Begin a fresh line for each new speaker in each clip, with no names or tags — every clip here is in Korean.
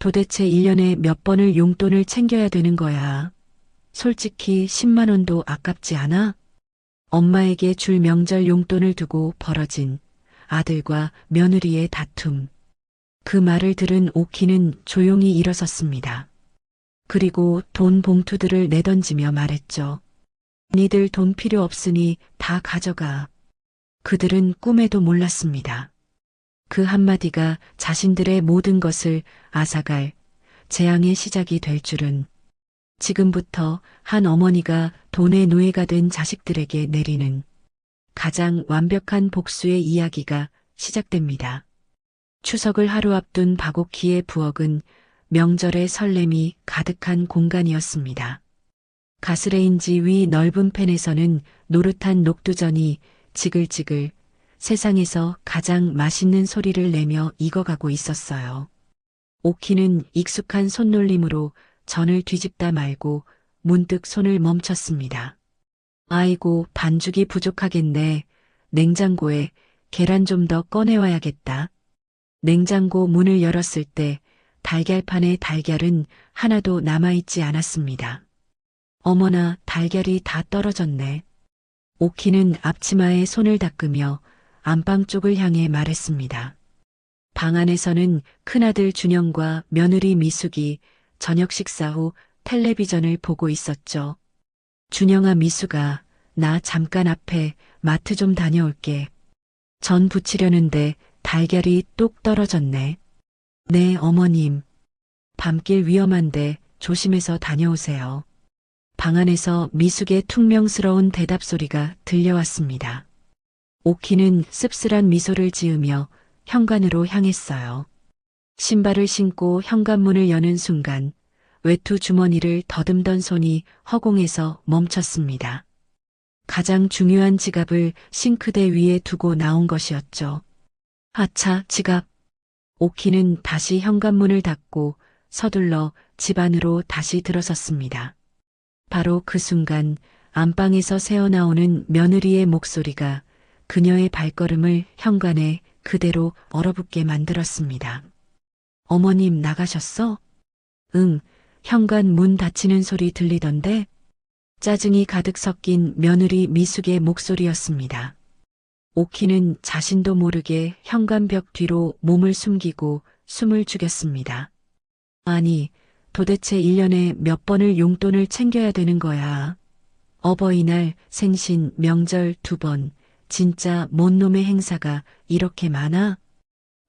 도대체 1년에 몇 번을 용돈을 챙겨야 되는 거야. 솔직히 10만 원도 아깝지 않아? 엄마에게 줄 명절 용돈을 두고 벌어진 아들과 며느리의 다툼. 그 말을 들은 오키는 조용히 일어섰습니다. 그리고 돈 봉투들을 내던지며 말했죠. 니들 돈 필요 없으니 다 가져가. 그들은 꿈에도 몰랐습니다. 그 한마디가 자신들의 모든 것을 앗아갈 재앙의 시작이 될 줄은. 지금부터 한 어머니가 돈의 노예가 된 자식들에게 내리는 가장 완벽한 복수의 이야기가 시작됩니다. 추석을 하루 앞둔 박오키의 부엌은 명절의 설렘이 가득한 공간이었습니다. 가스레인지 위 넓은 팬에서는 노릇한 녹두전이 지글지글 세상에서 가장 맛있는 소리를 내며 익어가고 있었어요. 오키는 익숙한 손놀림으로 전을 뒤집다 말고 문득 손을 멈췄습니다. 아이고, 반죽이 부족하겠네. 냉장고에 계란 좀 더 꺼내와야겠다. 냉장고 문을 열었을 때 달걀판에 달걀은 하나도 남아있지 않았습니다. 어머나, 달걀이 다 떨어졌네. 오키는 앞치마에 손을 닦으며 안방 쪽을 향해 말했습니다. 방 안에서는 큰아들 준영과 며느리 미숙이 저녁 식사 후 텔레비전을 보고 있었죠. 준영아, 미숙아, 나 잠깐 앞에 마트 좀 다녀올게. 전 부치려는데 달걀이 뚝 떨어졌네. 네, 어머님. 밤길 위험한데 조심해서 다녀오세요. 방 안에서 미숙의 퉁명스러운 대답 소리가 들려왔습니다. 오키는 씁쓸한 미소를 지으며 현관으로 향했어요. 신발을 신고 현관문을 여는 순간 외투 주머니를 더듬던 손이 허공에서 멈췄습니다. 가장 중요한 지갑을 싱크대 위에 두고 나온 것이었죠. 아차, 지갑. 오키는 다시 현관문을 닫고 서둘러 집 안으로 다시 들어섰습니다. 바로 그 순간 안방에서 새어나오는 며느리의 목소리가 그녀의 발걸음을 현관에 그대로 얼어붙게 만들었습니다. 어머님, 나가셨어? 응, 현관 문 닫히는 소리 들리던데? 짜증이 가득 섞인 며느리 미숙의 목소리였습니다. 오키는 자신도 모르게 현관벽 뒤로 몸을 숨기고 숨을 죽였습니다. 아니, 도대체 1년에 몇 번을 용돈을 챙겨야 되는 거야. 어버이날, 생신, 명절 2번, 진짜 뭔 놈의 행사가 이렇게 많아?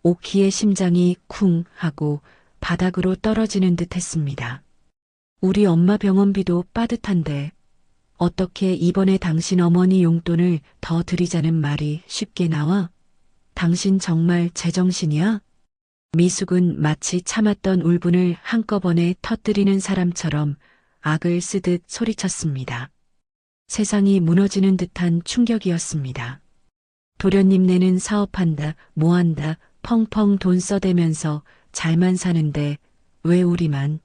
오키의 심장이 쿵 하고 바닥으로 떨어지는 듯 했습니다. 우리 엄마 병원비도 빠듯한데 어떻게 이번에 당신 어머니 용돈을 더 드리자는 말이 쉽게 나와? 당신 정말 제정신이야? 미숙은 마치 참았던 울분을 한꺼번에 터뜨리는 사람처럼 악을 쓰듯 소리쳤습니다. 세상이 무너지는 듯한 충격이었습니다. 도련님네는 사업한다, 뭐한다, 펑펑 돈 써대면서 잘만 사는데 왜 우리만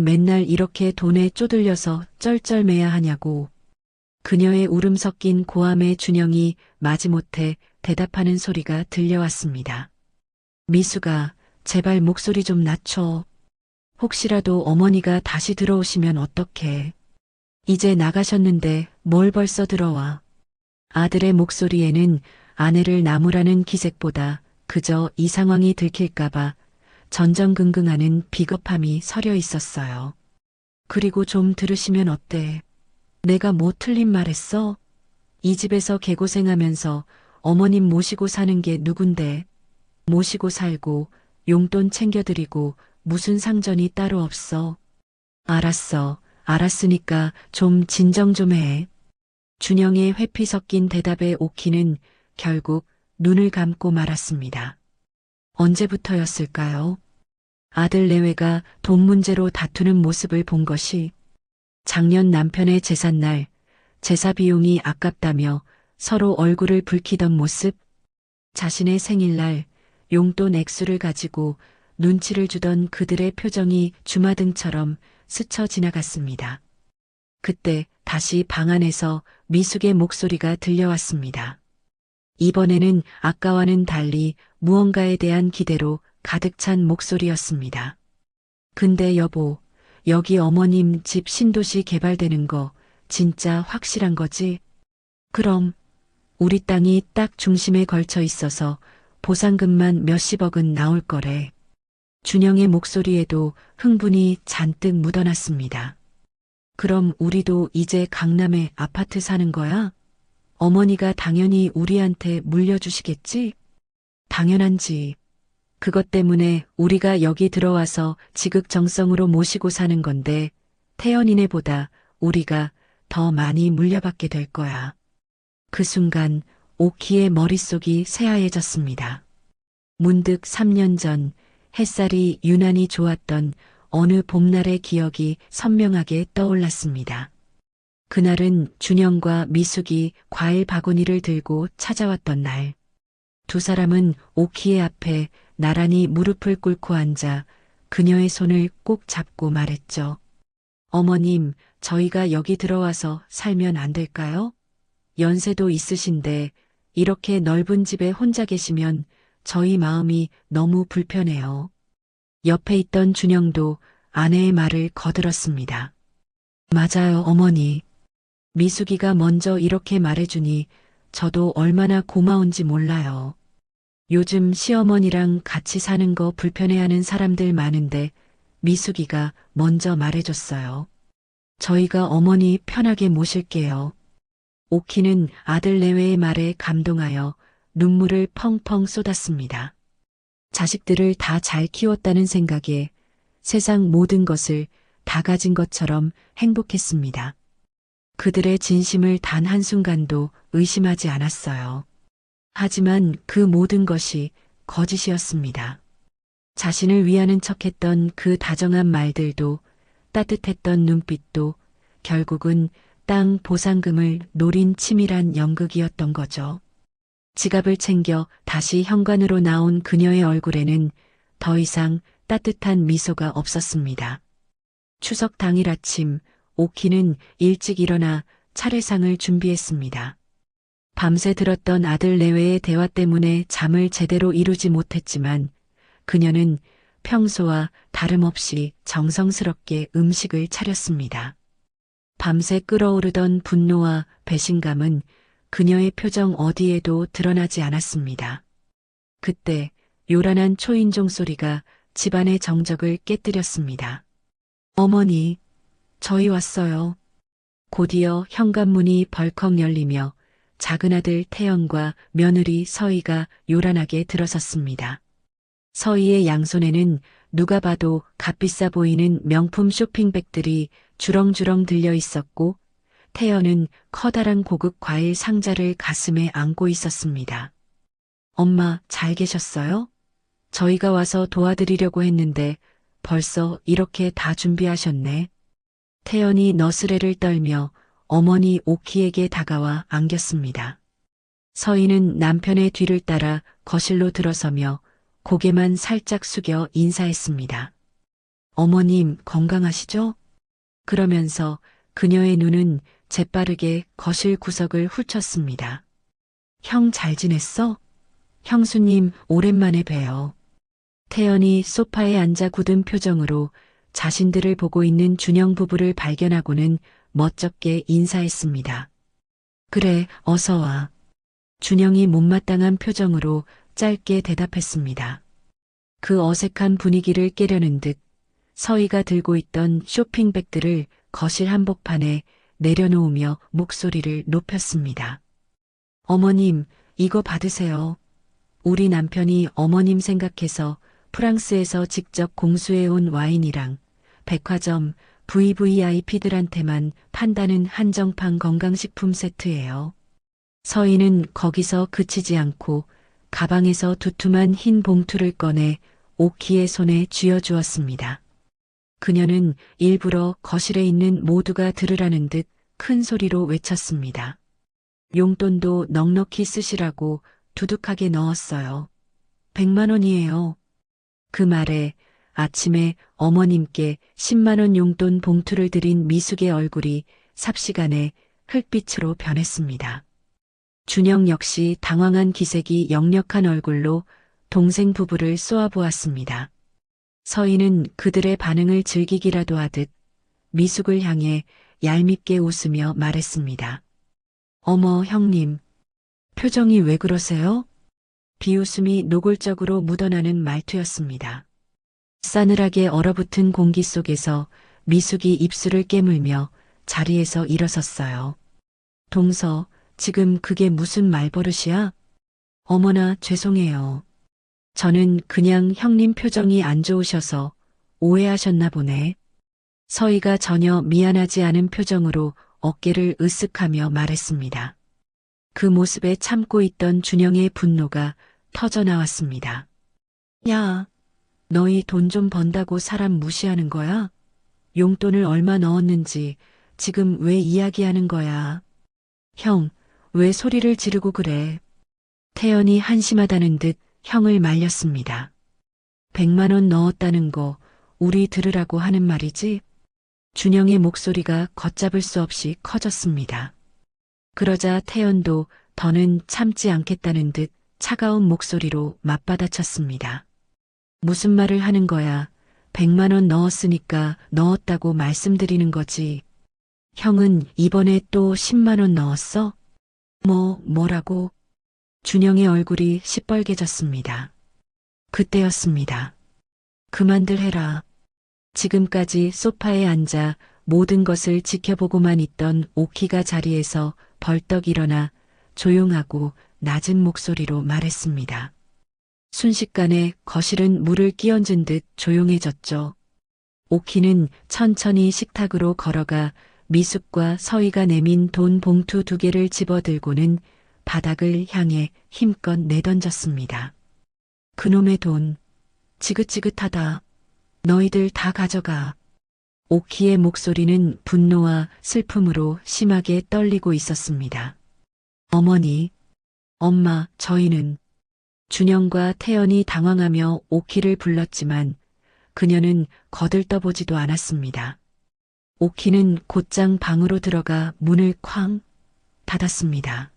맨날 이렇게 돈에 쪼들려서 쩔쩔매야 하냐고. 그녀의 울음 섞인 고함에 준영이 마지못해 대답하는 소리가 들려왔습니다. 미숙아, 제발 목소리 좀 낮춰. 혹시라도 어머니가 다시 들어오시면 어떡해. 이제 나가셨는데 뭘 벌써 들어와. 아들의 목소리에는 아내를 나무라는 기색보다 그저 이 상황이 들킬까봐 전전긍긍하는 비겁함이 서려 있었어요. 그리고 좀 들으시면 어때? 내가 뭐 틀린 말 했어? 이 집에서 개고생하면서 어머님 모시고 사는 게 누군데? 모시고 살고 용돈 챙겨드리고 무슨 상전이 따로 없어. 알았어. 알았으니까 좀 진정 좀 해. 준영의 회피 섞인 대답에 오키는 결국 눈을 감고 말았습니다. 언제부터였을까요? 아들 내외가 돈 문제로 다투는 모습을 본 것이 작년 남편의 제삿날 제사 비용이 아깝다며 서로 얼굴을 붉히던 모습, 자신의 생일날 용돈 액수를 가지고 눈치를 주던 그들의 표정이 주마등처럼 스쳐 지나갔습니다. 그때 다시 방 안에서 미숙의 목소리가 들려왔습니다. 이번에는 아까와는 달리 무언가에 대한 기대로 가득 찬 목소리였습니다. 근데 여보, 여기 어머님 집 신도시 개발되는 거 진짜 확실한 거지? 그럼 우리 땅이 딱 중심에 걸쳐 있어서 보상금만 몇십억은 나올 거래. 준영의 목소리에도 흥분이 잔뜩 묻어났습니다. 그럼 우리도 이제 강남에 아파트 사는 거야? 어머니가 당연히 우리한테 물려주시겠지? 당연한지. 그것 때문에 우리가 여기 들어와서 지극정성으로 모시고 사는 건데 태연이네보다 우리가 더 많이 물려받게 될 거야. 그 순간 오키의 머릿속이 새하얘졌습니다. 문득 3년 전 햇살이 유난히 좋았던 어느 봄날의 기억이 선명하게 떠올랐습니다. 그날은 준영과 미숙이 과일 바구니를 들고 찾아왔던 날. 두 사람은 오키의 앞에 나란히 무릎을 꿇고 앉아 그녀의 손을 꼭 잡고 말했죠. 어머님, 저희가 여기 들어와서 살면 안 될까요? 연세도 있으신데 이렇게 넓은 집에 혼자 계시면 저희 마음이 너무 불편해요. 옆에 있던 준영도 아내의 말을 거들었습니다. 맞아요, 어머니. 미숙이가 먼저 이렇게 말해주니 저도 얼마나 고마운지 몰라요. 요즘 시어머니랑 같이 사는 거 불편해하는 사람들 많은데 미숙이가 먼저 말해줬어요. 저희가 어머니 편하게 모실게요. 오키는 아들 내외의 말에 감동하여 눈물을 펑펑 쏟았습니다. 자식들을 다 잘 키웠다는 생각에 세상 모든 것을 다 가진 것처럼 행복했습니다. 그들의 진심을 단 한순간도 의심하지 않았어요. 하지만 그 모든 것이 거짓이었습니다. 자신을 위하는 척했던 그 다정한 말들도 따뜻했던 눈빛도 결국은 땅 보상금을 노린 치밀한 연극이었던 거죠. 지갑을 챙겨 다시 현관으로 나온 그녀의 얼굴에는 더 이상 따뜻한 미소가 없었습니다. 추석 당일 아침 오키는 일찍 일어나 차례상을 준비했습니다. 밤새 들었던 아들 내외의 대화 때문에 잠을 제대로 이루지 못했지만 그녀는 평소와 다름없이 정성스럽게 음식을 차렸습니다. 밤새 끓어오르던 분노와 배신감은 그녀의 표정 어디에도 드러나지 않았습니다. 그때 요란한 초인종 소리가 집안의 정적을 깨뜨렸습니다. 어머니, 저희 왔어요. 곧이어 현관문이 벌컥 열리며 작은 아들 태연과 며느리 서희가 요란하게 들어섰습니다. 서희의 양손에는 누가 봐도 값비싸 보이는 명품 쇼핑백들이 주렁주렁 들려 있었고 태연은 커다란 고급 과일 상자를 가슴에 안고 있었습니다. 엄마, 잘 계셨어요? 저희가 와서 도와드리려고 했는데 벌써 이렇게 다 준비하셨네. 태연이 너스레를 떨며 어머니 오키에게 다가와 안겼습니다. 서희는 남편의 뒤를 따라 거실로 들어서며 고개만 살짝 숙여 인사했습니다. 어머님 건강하시죠? 그러면서 그녀의 눈은 재빠르게 거실 구석을 훑었습니다. 형 잘 지냈어? 형수님 오랜만에 봬요. 태연이 소파에 앉아 굳은 표정으로 자신들을 보고 있는 준영 부부를 발견하고는 멋쩍게 인사했습니다. 그래, 어서 와. 준영이 못마땅한 표정으로 짧게 대답했습니다. 그 어색한 분위기를 깨려는 듯 서희가 들고 있던 쇼핑백들을 거실 한복판에 내려놓으며 목소리를 높였습니다. 어머님, 이거 받으세요. 우리 남편이 어머님 생각해서 프랑스에서 직접 공수해온 와인이랑 백화점 VVIP들한테만 판다는 한정판 건강식품 세트예요. 서희는 거기서 그치지 않고 가방에서 두툼한 흰 봉투를 꺼내 오키의 손에 쥐어주었습니다. 그녀는 일부러 거실에 있는 모두가 들으라는 듯 큰 소리로 외쳤습니다. 용돈도 넉넉히 쓰시라고 두둑하게 넣었어요. 100만 원이에요. 그 말에 아침에 어머님께 10만 원 용돈 봉투를 드린 미숙의 얼굴이 삽시간에 흙빛으로 변했습니다. 준영 역시 당황한 기색이 역력한 얼굴로 동생 부부를 쏘아보았습니다. 서희는 그들의 반응을 즐기기라도 하듯 미숙을 향해 얄밉게 웃으며 말했습니다. 어머, 형님. 표정이 왜 그러세요? 비웃음이 노골적으로 묻어나는 말투였습니다. 싸늘하게 얼어붙은 공기 속에서 미숙이 입술을 깨물며 자리에서 일어섰어요. 동서, 지금 그게 무슨 말버릇이야? 어머나, 죄송해요. 저는 그냥 형님 표정이 안 좋으셔서 오해하셨나 보네. 서희가 전혀 미안하지 않은 표정으로 어깨를 으쓱하며 말했습니다. 그 모습에 참고 있던 준영의 분노가 터져 나왔습니다. 야, 너희 돈 좀 번다고 사람 무시하는 거야? 용돈을 얼마 넣었는지 지금 왜 이야기하는 거야? 형, 왜 소리를 지르고 그래? 태연이 한심하다는 듯 형을 말렸습니다. 100만 원 넣었다는 거 우리 들으라고 하는 말이지? 준영의 목소리가 걷잡을 수 없이 커졌습니다. 그러자 태연도 더는 참지 않겠다는 듯 차가운 목소리로 맞받아쳤습니다. 무슨 말을 하는 거야? 100만 원 넣었으니까 넣었다고 말씀드리는 거지. 형은 이번에 또 10만 원 넣었어? 뭐라고? 준영의 얼굴이 시뻘개졌습니다. 그때였습니다. 그만들 해라. 지금까지 소파에 앉아 모든 것을 지켜보고만 있던 오키가 자리에서 벌떡 일어나 조용하고 낮은 목소리로 말했습니다. 순식간에 거실은 물을 끼얹은 듯 조용해졌죠. 오키는 천천히 식탁으로 걸어가 미숙과 서희가 내민 돈 봉투 2개를 집어들고는 바닥을 향해 힘껏 내던졌습니다. 그놈의 돈, 지긋지긋하다. 너희들 다 가져가. 오키의 목소리는 분노와 슬픔으로 심하게 떨리고 있었습니다. 어머니, 엄마, 저희는 준영과 태연이 당황하며 오키를 불렀지만 그녀는 거들떠보지도 않았습니다. 오키는 곧장 방으로 들어가 문을 쾅 닫았습니다.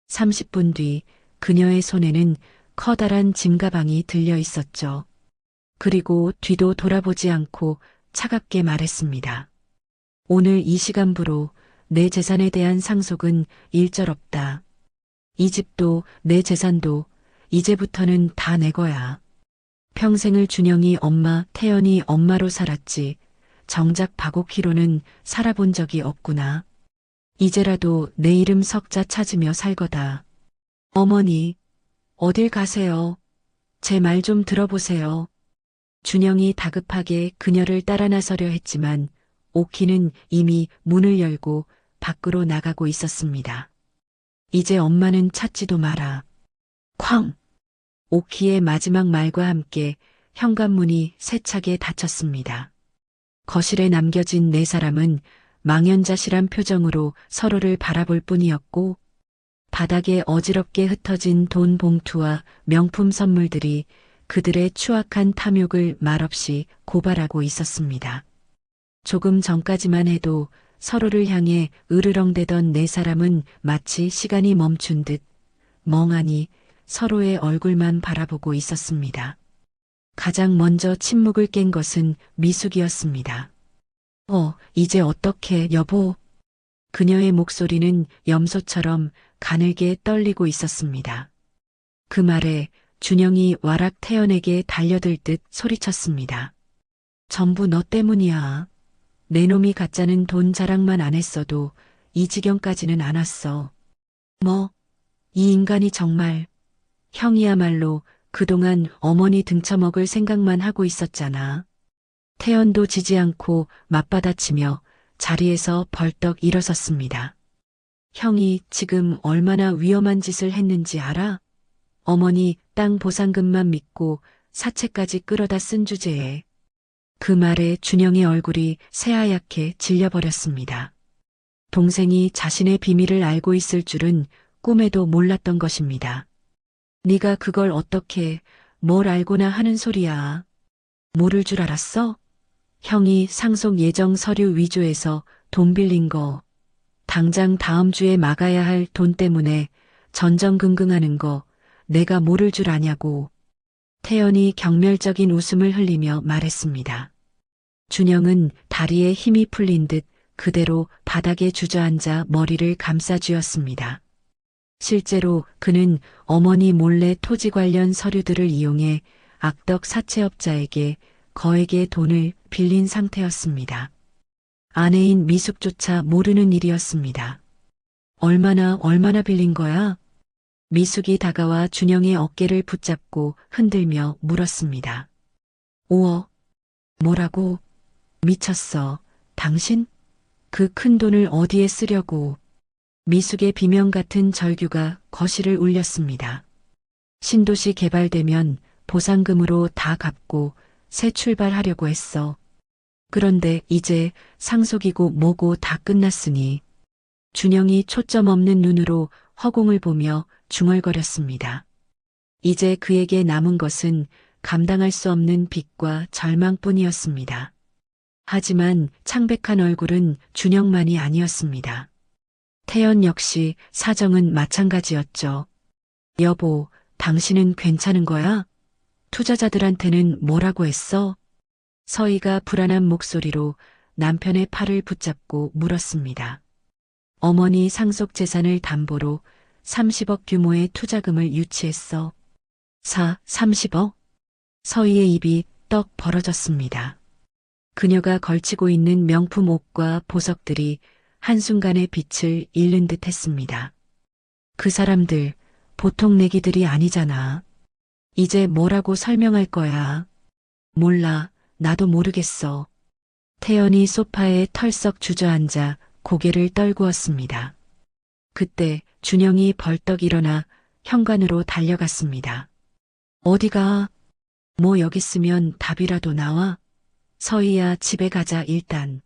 30분 뒤 그녀의 손에는 커다란 짐가방이 들려 있었죠. 그리고 뒤도 돌아보지 않고 차갑게 말했습니다. 오늘 이 시간부로 내 재산에 대한 상속은 일절없다. 이 집도 내 재산도 이제부터는 다 내 거야. 평생을 준영이 엄마, 태연이 엄마로 살았지. 정작 박옥희로는 살아본 적이 없구나. 이제라도 내 이름 석자 찾으며 살 거다. 어머니, 어딜 가세요? 제 말 좀 들어보세요. 준영이 다급하게 그녀를 따라 나서려 했지만 오키는 이미 문을 열고 밖으로 나가고 있었습니다. 이제 엄마는 찾지도 마라. 쾅! 오키의 마지막 말과 함께 현관문이 세차게 닫혔습니다. 거실에 남겨진 4사람은 망연자실한 표정으로 서로를 바라볼 뿐이었고 바닥에 어지럽게 흩어진 돈 봉투와 명품 선물들이 그들의 추악한 탐욕을 말없이 고발하고 있었습니다. 조금 전까지만 해도 서로를 향해 으르렁대던 4사람은 마치 시간이 멈춘 듯 멍하니 서로의 얼굴만 바라보고 있었습니다. 가장 먼저 침묵을 깬 것은 미숙이었습니다. 이제 어떡해, 여보? 그녀의 목소리는 염소처럼 가늘게 떨리고 있었습니다. 그 말에 준영이 와락 태연에게 달려들 듯 소리쳤습니다. 전부 너 때문이야. 내 놈이 가짜는 돈 자랑만 안 했어도 이 지경까지는 안 왔어. 이 인간이 정말. 형이야말로 그동안 어머니 등쳐먹을 생각만 하고 있었잖아. 태연도 지지 않고 맞받아치며 자리에서 벌떡 일어섰습니다. 형이 지금 얼마나 위험한 짓을 했는지 알아? 어머니 땅 보상금만 믿고 사채까지 끌어다 쓴 주제에. 그 말에 준영의 얼굴이 새하얗게 질려버렸습니다. 동생이 자신의 비밀을 알고 있을 줄은 꿈에도 몰랐던 것입니다. 네가 그걸 어떻게, 뭘 알고나 하는 소리야. 모를 줄 알았어? 형이 상속 예정 서류 위조해서 돈 빌린 거, 당장 다음 주에 막아야 할 돈 때문에 전전긍긍하는 거 내가 모를 줄 아냐고. 태연이 경멸적인 웃음을 흘리며 말했습니다. 준영은 다리에 힘이 풀린 듯 그대로 바닥에 주저앉아 머리를 감싸쥐었습니다. 실제로 그는 어머니 몰래 토지 관련 서류들을 이용해 악덕 사채업자에게 거액의 돈을 빌린 상태였습니다. 아내인 미숙조차 모르는 일이었습니다. 얼마나 빌린 거야? 미숙이 다가와 준영의 어깨를 붙잡고 흔들며 물었습니다. 5억. 뭐라고? 미쳤어. 당신? 그 큰 돈을 어디에 쓰려고? 미숙의 비명 같은 절규가 거실을 울렸습니다. 신도시 개발되면 보상금으로 다 갚고 새 출발하려고 했어. 그런데 이제 상속이고 뭐고 다 끝났으니. 준영이 초점 없는 눈으로 허공을 보며 중얼거렸습니다. 이제 그에게 남은 것은 감당할 수 없는 빚과 절망뿐이었습니다. 하지만 창백한 얼굴은 준영만이 아니었습니다. 태연 역시 사정은 마찬가지였죠. 여보, 당신은 괜찮은 거야? 투자자들한테는 뭐라고 했어? 서희가 불안한 목소리로 남편의 팔을 붙잡고 물었습니다. 어머니 상속 재산을 담보로 30억 규모의 투자금을 유치했어. 30억? 서희의 입이 떡 벌어졌습니다. 그녀가 걸치고 있는 명품 옷과 보석들이 한순간에 빛을 잃는 듯 했습니다. 그 사람들, 보통 내기들이 아니잖아. 이제 뭐라고 설명할 거야? 몰라, 나도 모르겠어. 태연이 소파에 털썩 주저앉아 고개를 떨구었습니다. 그때 준영이 벌떡 일어나 현관으로 달려갔습니다. 어디가? 뭐 여기 있으면 답이라도 나와? 서희야, 집에 가자 일단.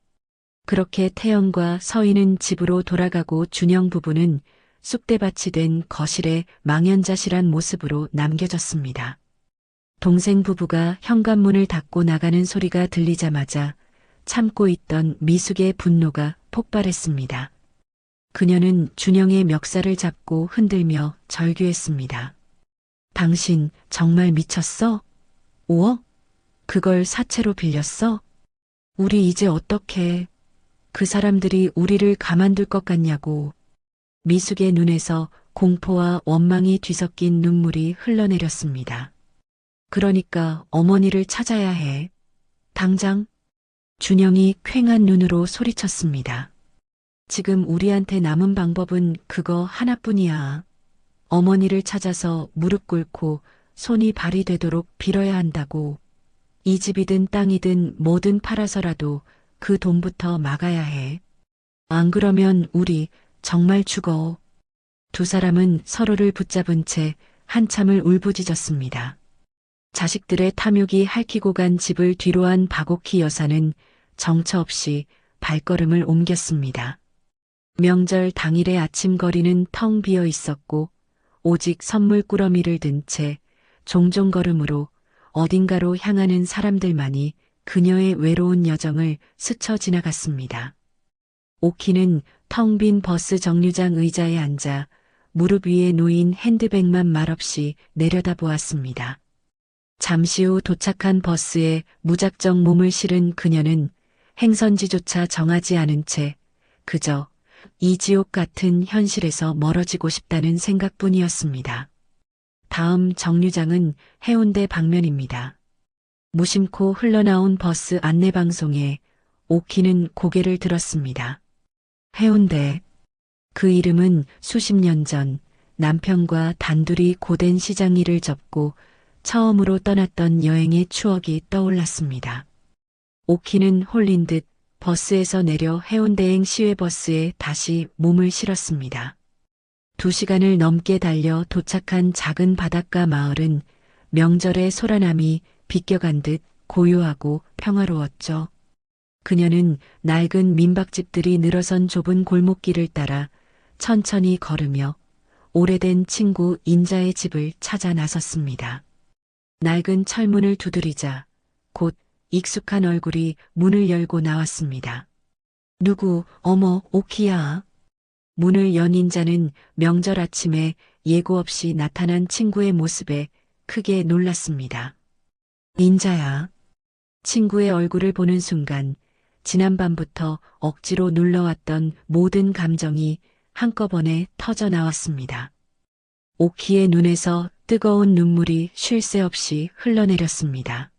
그렇게 태연과 서희는 집으로 돌아가고 준영 부부는 쑥대밭이 된 거실에 망연자실한 모습으로 남겨졌습니다. 동생 부부가 현관문을 닫고 나가는 소리가 들리자마자 참고 있던 미숙의 분노가 폭발했습니다. 그녀는 준영의 멱살을 잡고 흔들며 절규했습니다. 당신 정말 미쳤어? 5억? 그걸 사채로 빌렸어? 우리 이제 어떡해? 그 사람들이 우리를 가만둘 것 같냐고. 미숙의 눈에서 공포와 원망이 뒤섞인 눈물이 흘러내렸습니다. 그러니까 어머니를 찾아야 해. 당장. 준영이 퀭한 눈으로 소리쳤습니다. 지금 우리한테 남은 방법은 그거 하나뿐이야. 어머니를 찾아서 무릎 꿇고 손이 발이 되도록 빌어야 한다고. 이 집이든 땅이든 뭐든 팔아서라도 그 돈부터 막아야 해. 안 그러면 우리 정말 죽어. 두 사람은 서로를 붙잡은 채 한참을 울부짖었습니다. 자식들의 탐욕이 핥히고 간 집을 뒤로한 박옥희 여사는 정처 없이 발걸음을 옮겼습니다. 명절 당일의 아침 거리는 텅 비어 있었고 오직 선물 꾸러미를 든 채 종종 걸음으로 어딘가로 향하는 사람들만이 그녀의 외로운 여정을 스쳐 지나갔습니다. 오키는 텅 빈 버스 정류장 의자에 앉아 무릎 위에 놓인 핸드백만 말없이 내려다보았습니다. 잠시 후 도착한 버스에 무작정 몸을 실은 그녀는 행선지조차 정하지 않은 채 그저 이 지옥 같은 현실에서 멀어지고 싶다는 생각뿐이었습니다. 다음 정류장은 해운대 방면입니다. 무심코 흘러나온 버스 안내방송에 오키는 고개를 들었습니다. 해운대. 그 이름은 수십 년 전 남편과 단둘이 고된 시장 일을 접고 처음으로 떠났던 여행의 추억이 떠올랐습니다. 오키는 홀린 듯 버스에서 내려 해운대행 시외버스에 다시 몸을 실었습니다. 2시간을 넘게 달려 도착한 작은 바닷가 마을은 명절의 소란함이 비껴간 듯 고요하고 평화로웠죠. 그녀는 낡은 민박집들이 늘어선 좁은 골목길을 따라 천천히 걸으며 오래된 친구 인자의 집을 찾아 나섰습니다. 낡은 철문을 두드리자 곧 익숙한 얼굴이 문을 열고 나왔습니다. 누구, 어머, 오키야. 문을 연 인자는 명절 아침에 예고 없이 나타난 친구의 모습에 크게 놀랐습니다. 인자야. 친구의 얼굴을 보는 순간 지난밤부터 억지로 눌러왔던 모든 감정이 한꺼번에 터져 나왔습니다. 오키의 눈에서 뜨거운 눈물이 쉴 새 없이 흘러내렸습니다.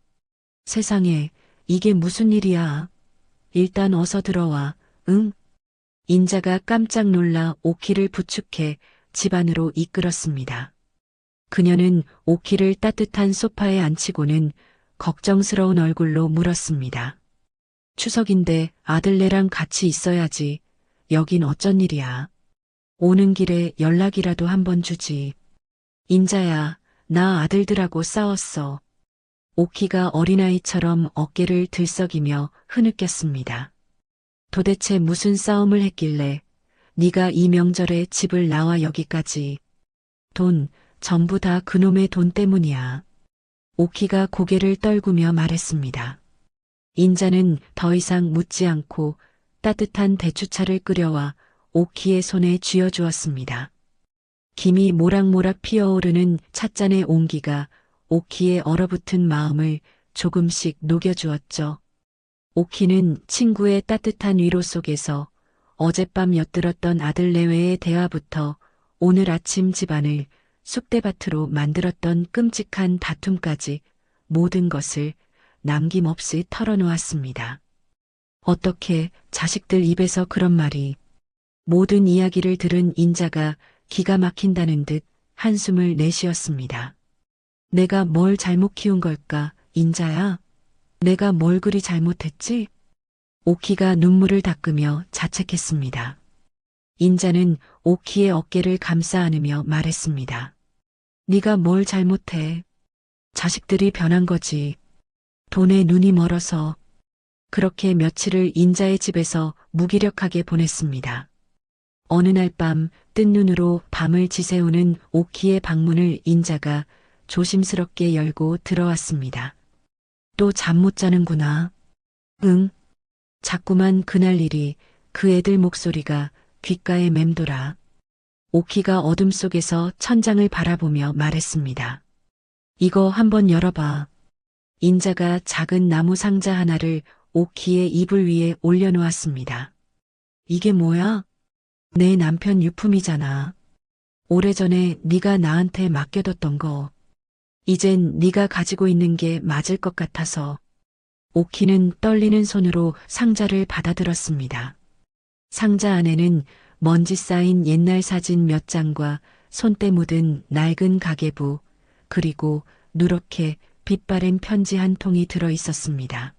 세상에, 이게 무슨 일이야? 일단 어서 들어와, 응? 인자가 깜짝 놀라 오키를 부축해 집 안으로 이끌었습니다. 그녀는 오키를 따뜻한 소파에 앉히고는 걱정스러운 얼굴로 물었습니다. 추석인데 아들네랑 같이 있어야지. 여긴 어쩐 일이야? 오는 길에 연락이라도 한번 주지. 인자야, 나 아들들하고 싸웠어. 오키가 어린아이처럼 어깨를 들썩이며 흐느꼈습니다. 도대체 무슨 싸움을 했길래 네가 이 명절에 집을 나와 여기까지. 돈, 전부 다 그놈의 돈 때문이야. 오키가 고개를 떨구며 말했습니다. 인자는 더 이상 묻지 않고 따뜻한 대추차를 끓여와 오키의 손에 쥐어주었습니다. 김이 모락모락 피어오르는 찻잔의 온기가 오키의 얼어붙은 마음을 조금씩 녹여주었죠. 오키는 친구의 따뜻한 위로 속에서 어젯밤 엿들었던 아들 내외의 대화부터 오늘 아침 집안을 쑥대밭으로 만들었던 끔찍한 다툼까지 모든 것을 남김없이 털어놓았습니다. 어떻게 자식들 입에서 그런 말이. 모든 이야기를 들은 인자가 기가 막힌다는 듯 한숨을 내쉬었습니다. 내가 뭘 잘못 키운 걸까, 인자야? 내가 뭘 그리 잘못했지? 오키가 눈물을 닦으며 자책했습니다. 인자는 오키의 어깨를 감싸 안으며 말했습니다. 네가 뭘 잘못해. 자식들이 변한 거지. 돈에 눈이 멀어서. 그렇게 며칠을 인자의 집에서 무기력하게 보냈습니다. 어느 날 밤 뜬 눈으로 밤을 지새우는 오키의 방문을 인자가 조심스럽게 열고 들어왔습니다. 또 잠 못 자는구나. 응. 자꾸만 그날 일이, 그 애들 목소리가 귓가에 맴돌아. 오키가 어둠 속에서 천장을 바라보며 말했습니다. 이거 한번 열어봐. 인자가 작은 나무 상자 하나를 오키의 이불 위에 올려놓았습니다. 이게 뭐야? 내 남편 유품이잖아. 오래전에 네가 나한테 맡겨뒀던 거. 이젠 네가 가지고 있는 게 맞을 것 같아서. 오키는 떨리는 손으로 상자를 받아들었습니다. 상자 안에는 먼지 쌓인 옛날 사진 몇 장과 손때 묻은 낡은 가계부, 그리고 누렇게 빛바랜 편지 한 통이 들어 있었습니다.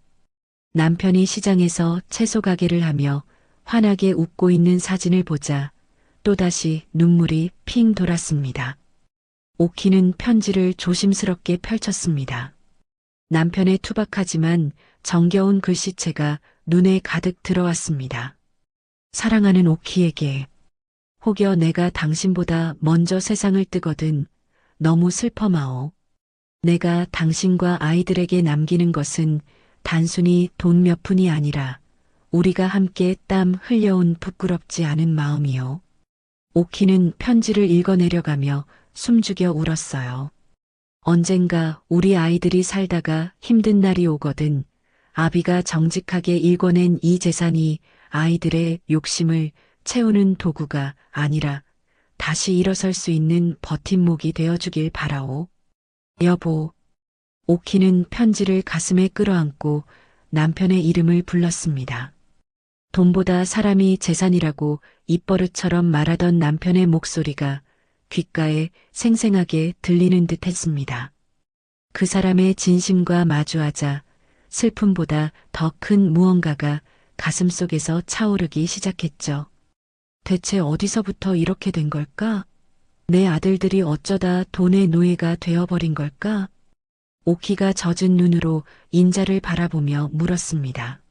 남편이 시장에서 채소 가게를 하며 환하게 웃고 있는 사진을 보자 또다시 눈물이 핑 돌았습니다. 오키는 편지를 조심스럽게 펼쳤습니다. 남편의 투박하지만 정겨운 글씨체가 눈에 가득 들어왔습니다. 사랑하는 오키에게, 혹여 내가 당신보다 먼저 세상을 뜨거든 너무 슬퍼마오. 내가 당신과 아이들에게 남기는 것은 단순히 돈 몇 푼이 아니라 우리가 함께 땀 흘려온 부끄럽지 않은 마음이요. 오키는 편지를 읽어내려가며 숨죽여 울었어요. 언젠가 우리 아이들이 살다가 힘든 날이 오거든 아비가 정직하게 읽어낸 이 재산이 아이들의 욕심을 채우는 도구가 아니라 다시 일어설 수 있는 버팀목이 되어주길 바라오. 여보. 오키는 편지를 가슴에 끌어안고 남편의 이름을 불렀습니다. 돈보다 사람이 재산이라고 입버릇처럼 말하던 남편의 목소리가 귓가에 생생하게 들리는 듯 했습니다. 그 사람의 진심과 마주하자 슬픔보다 더 큰 무언가가 가슴속에서 차오르기 시작했죠. 대체 어디서부터 이렇게 된 걸까? 내 아들들이 어쩌다 돈의 노예가 되어버린 걸까? 오키가 젖은 눈으로 인자를 바라보며 물었습니다.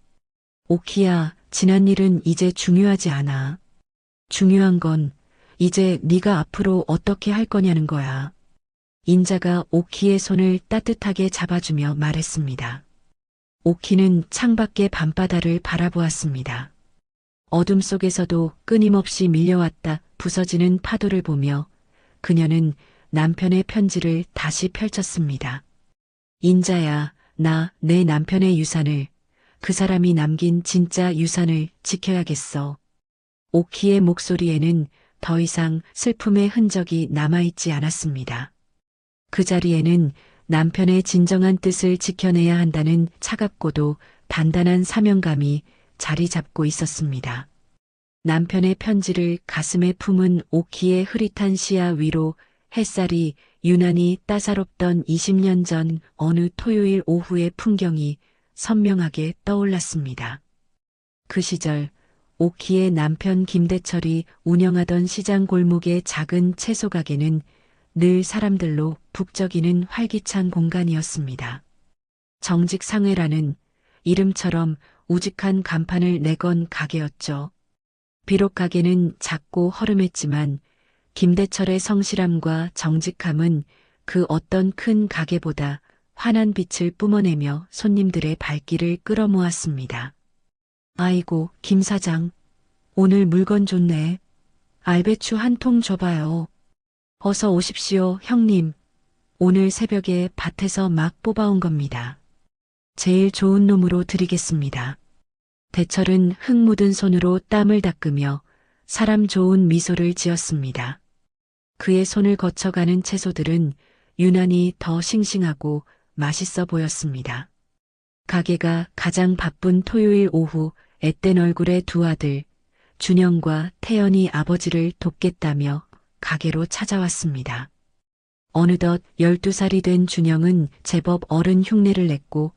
오키야, 지난 일은 이제 중요하지 않아. 중요한 건 이제 네가 앞으로 어떻게 할 거냐는 거야. 인자가 오키의 손을 따뜻하게 잡아주며 말했습니다. 오키는 창밖의 밤바다를 바라보았습니다. 어둠 속에서도 끊임없이 밀려왔다 부서지는 파도를 보며 그녀는 남편의 편지를 다시 펼쳤습니다. 인자야, 나 내 남편의 유산을, 그 사람이 남긴 진짜 유산을 지켜야겠어. 오키의 목소리에는 더 이상 슬픔의 흔적이 남아있지 않았습니다. 그 자리에는 남편의 진정한 뜻을 지켜내야 한다는 차갑고도 단단한 사명감이 자리 잡고 있었습니다. 남편의 편지를 가슴에 품은 오키의 흐릿한 시야 위로 햇살이 유난히 따사롭던 20년 전 어느 토요일 오후의 풍경이 선명하게 떠올랐습니다. 그 시절 오키의 남편 김대철이 운영하던 시장 골목의 작은 채소 가게는 늘 사람들로 북적이는 활기찬 공간이었습니다. 정직상회라는 이름처럼 우직한 간판을 내건 가게였죠. 비록 가게는 작고 허름했지만 김대철의 성실함과 정직함은 그 어떤 큰 가게보다 환한 빛을 뿜어내며 손님들의 발길을 끌어모았습니다. 아이고, 김 사장, 오늘 물건 좋네. 알배추 한 통 줘봐요. 어서 오십시오, 형님. 오늘 새벽에 밭에서 막 뽑아온 겁니다. 제일 좋은 놈으로 드리겠습니다. 대철은 흙 묻은 손으로 땀을 닦으며 사람 좋은 미소를 지었습니다. 그의 손을 거쳐가는 채소들은 유난히 더 싱싱하고 맛있어 보였습니다. 가게가 가장 바쁜 토요일 오후 앳된 얼굴의 두 아들, 준영과 태연이 아버지를 돕겠다며 가게로 찾아왔습니다. 어느덧 12살이 된 준영은 제법 어른 흉내를 냈고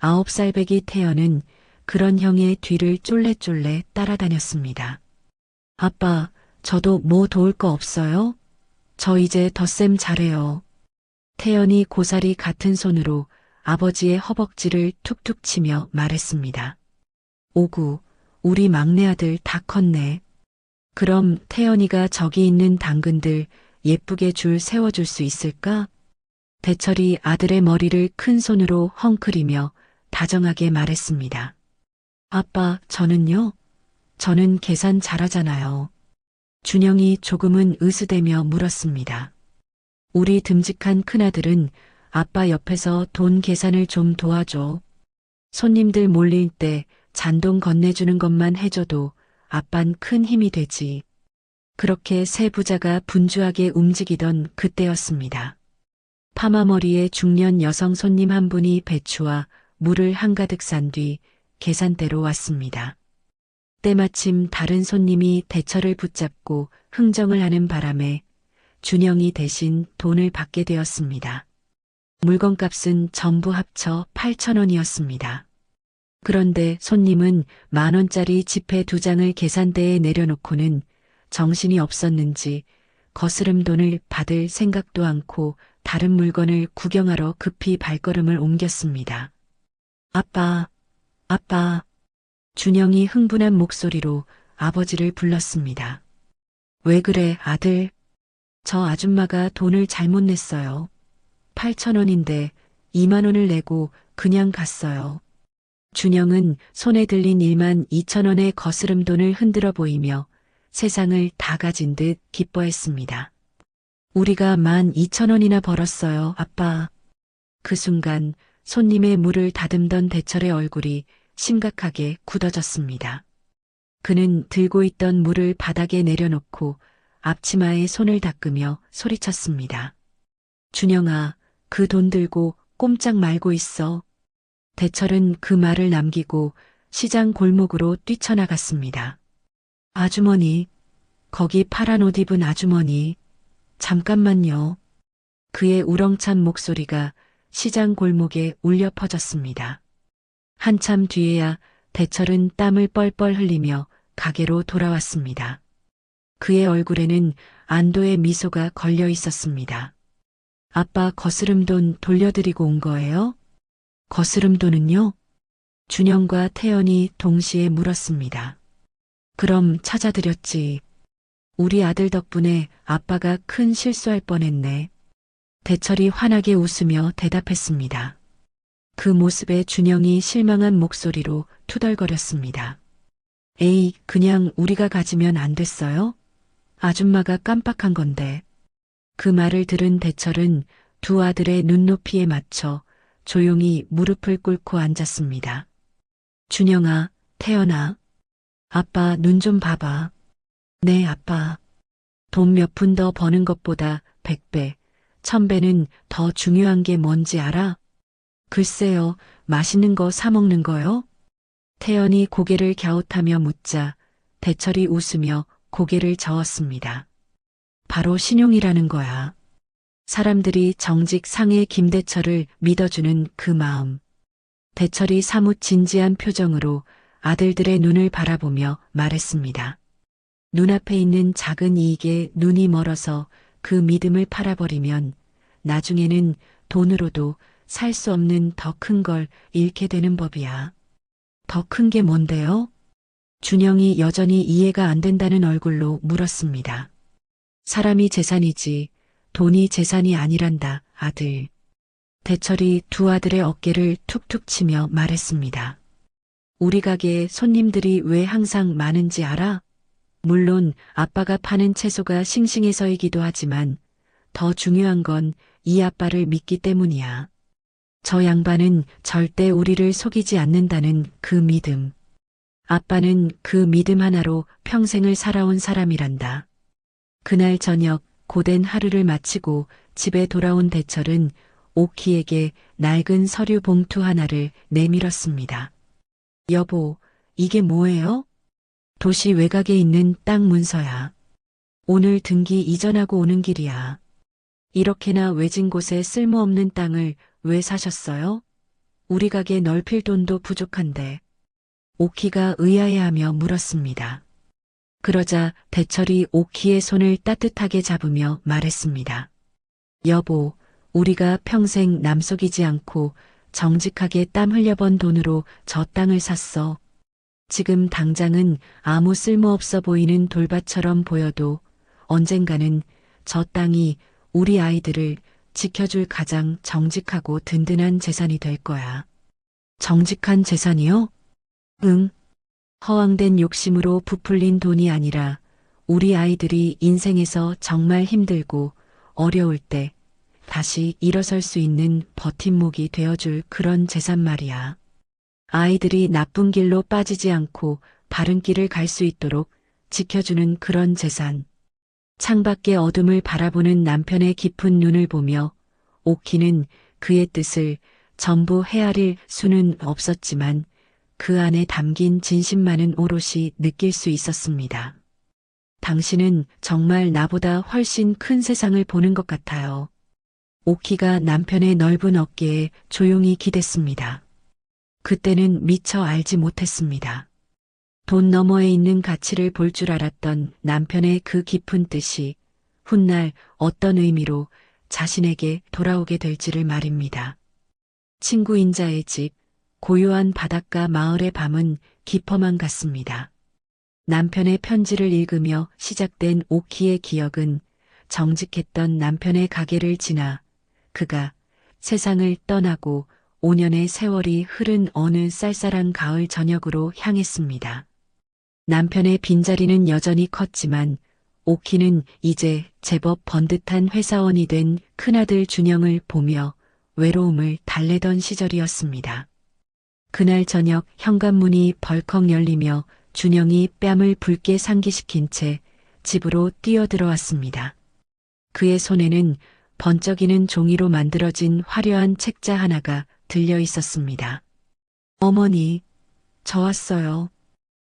9살 배기 태연은 그런 형의 뒤를 쫄래쫄래 따라다녔습니다. 아빠, 저도 뭐 도울 거 없어요? 저 이제 덧셈 잘해요. 태연이 고사리 같은 손으로 아버지의 허벅지를 툭툭 치며 말했습니다. 오구, 우리 막내 아들 다 컸네. 그럼 태연이가 저기 있는 당근들 예쁘게 줄 세워줄 수 있을까? 대철이 아들의 머리를 큰 손으로 헝클이며 다정하게 말했습니다. 아빠, 저는요? 저는 계산 잘하잖아요. 준영이 조금은 으스대며 물었습니다. 우리 듬직한 큰아들은 아빠 옆에서 돈 계산을 좀 도와줘. 손님들 몰릴 때 잔돈 건네주는 것만 해줘도 아빤 큰 힘이 되지. 그렇게 세 부자가 분주하게 움직이던 그때였습니다. 파마머리의 중년 여성 손님 한 분이 배추와 물을 한가득 싼 뒤 계산대로 왔습니다. 때마침 다른 손님이 대철을 붙잡고 흥정을 하는 바람에 준영이 대신 돈을 받게 되었습니다. 물건값은 전부 합쳐 8,000원이었습니다. 그런데 손님은 10,000원짜리 지폐 2장을 계산대에 내려놓고는 정신이 없었는지 거스름 돈을 받을 생각도 않고 다른 물건을 구경하러 급히 발걸음을 옮겼습니다. 아빠, 아빠. 준영이 흥분한 목소리로 아버지를 불렀습니다. 왜 그래, 아들? 저 아줌마가 돈을 잘못 냈어요. 8,000원인데 20,000원을 내고 그냥 갔어요. 준영은 손에 들린 12,000원의 거스름 돈을 흔들어 보이며 세상을 다 가진 듯 기뻐했습니다. 우리가 12,000원이나 벌었어요, 아빠. 그 순간 손님의 물을 다듬던 대철의 얼굴이 심각하게 굳어졌습니다. 그는 들고 있던 물을 바닥에 내려놓고 앞치마에 손을 닦으며 소리쳤습니다. 준영아, 그 돈 들고 꼼짝 말고 있어. 대철은 그 말을 남기고 시장 골목으로 뛰쳐나갔습니다. 아주머니, 거기 파란 옷 입은 아주머니, 잠깐만요. 그의 우렁찬 목소리가 시장 골목에 울려 퍼졌습니다. 한참 뒤에야 대철은 땀을 뻘뻘 흘리며 가게로 돌아왔습니다. 그의 얼굴에는 안도의 미소가 걸려 있었습니다. 아빠 거스름돈 돌려드리고 온 거예요? 거스름돈은요? 준영과 태연이 동시에 물었습니다. 그럼 찾아드렸지. 우리 아들 덕분에 아빠가 큰 실수할 뻔했네. 대철이 환하게 웃으며 대답했습니다. 그 모습에 준영이 실망한 목소리로 투덜거렸습니다. 에이, 그냥 우리가 가지면 안 됐어요? 아줌마가 깜빡한 건데. 그 말을 들은 대철은 두 아들의 눈높이에 맞춰 조용히 무릎을 꿇고 앉았습니다. 준영아, 태연아, 아빠 눈 좀 봐봐. 네, 아빠. 돈 몇 푼 더 버는 것보다 100배, 1000배는 더 중요한 게 뭔지 알아? 글쎄요, 맛있는 거 사 먹는 거요? 태연이 고개를 갸웃하며 묻자 대철이 웃으며 고개를 저었습니다. 바로 신용이라는 거야. 사람들이 정직 상의 김대철을 믿어주는 그 마음. 대철이 사뭇 진지한 표정으로 아들들의 눈을 바라보며 말했습니다. 눈앞에 있는 작은 이익에 눈이 멀어서 그 믿음을 팔아버리면 나중에는 돈으로도 살 수 없는 더 큰 걸 잃게 되는 법이야. 더 큰 게 뭔데요? 준영이 여전히 이해가 안 된다는 얼굴로 물었습니다. 사람이 재산이지 돈이 재산이 아니란다, 아들. 대철이 두 아들의 어깨를 툭툭 치며 말했습니다. 우리 가게에 손님들이 왜 항상 많은지 알아? 물론 아빠가 파는 채소가 싱싱해서이기도 하지만 더 중요한 건 이 아빠를 믿기 때문이야. 저 양반은 절대 우리를 속이지 않는다는 그 믿음. 아빠는 그 믿음 하나로 평생을 살아온 사람이란다. 그날 저녁 고된 하루를 마치고 집에 돌아온 대철은 오키에게 낡은 서류 봉투 하나를 내밀었습니다. 여보, 이게 뭐예요? 도시 외곽에 있는 땅 문서야. 오늘 등기 이전하고 오는 길이야. 이렇게나 외진 곳에 쓸모없는 땅을 왜 사셨어요? 우리 가게 넓힐 돈도 부족한데. 오키가 의아해하며 물었습니다. 그러자 대철이 오키의 손을 따뜻하게 잡으며 말했습니다. 여보, 우리가 평생 남 속이지 않고 정직하게 땀 흘려번 돈으로 저 땅을 샀어. 지금 당장은 아무 쓸모없어 보이는 돌밭처럼 보여도 언젠가는 저 땅이 우리 아이들을 지켜줄 가장 정직하고 든든한 재산이 될 거야. 정직한 재산이요? 응. 허황된 욕심으로 부풀린 돈이 아니라 우리 아이들이 인생에서 정말 힘들고 어려울 때 다시 일어설 수 있는 버팀목이 되어줄 그런 재산 말이야. 아이들이 나쁜 길로 빠지지 않고 바른 길을 갈 수 있도록 지켜주는 그런 재산. 창밖의 어둠을 바라보는 남편의 깊은 눈을 보며 오키는 그의 뜻을 전부 헤아릴 수는 없었지만 그 안에 담긴 진심만은 오롯이 느낄 수 있었습니다. 당신은 정말 나보다 훨씬 큰 세상을 보는 것 같아요. 오키가 남편의 넓은 어깨에 조용히 기댔습니다. 그때는 미처 알지 못했습니다. 돈 너머에 있는 가치를 볼 줄 알았던 남편의 그 깊은 뜻이 훗날 어떤 의미로 자신에게 돌아오게 될지를 말입니다. 친구 인자의 집, 고요한 바닷가 마을의 밤은 깊어만 갔습니다. 남편의 편지를 읽으며 시작된 오키의 기억은 정직했던 남편의 가게를 지나 그가 세상을 떠나고 5년의 세월이 흐른 어느 쌀쌀한 가을 저녁으로 향했습니다. 남편의 빈자리는 여전히 컸지만 오키는 이제 제법 번듯한 회사원이 된 큰아들 준영을 보며 외로움을 달래던 시절이었습니다. 그날 저녁 현관문이 벌컥 열리며 준영이 뺨을 붉게 상기시킨 채 집으로 뛰어들어왔습니다. 그의 손에는 번쩍이는 종이로 만들어진 화려한 책자 하나가 들려 있었습니다. 어머니, 저 왔어요.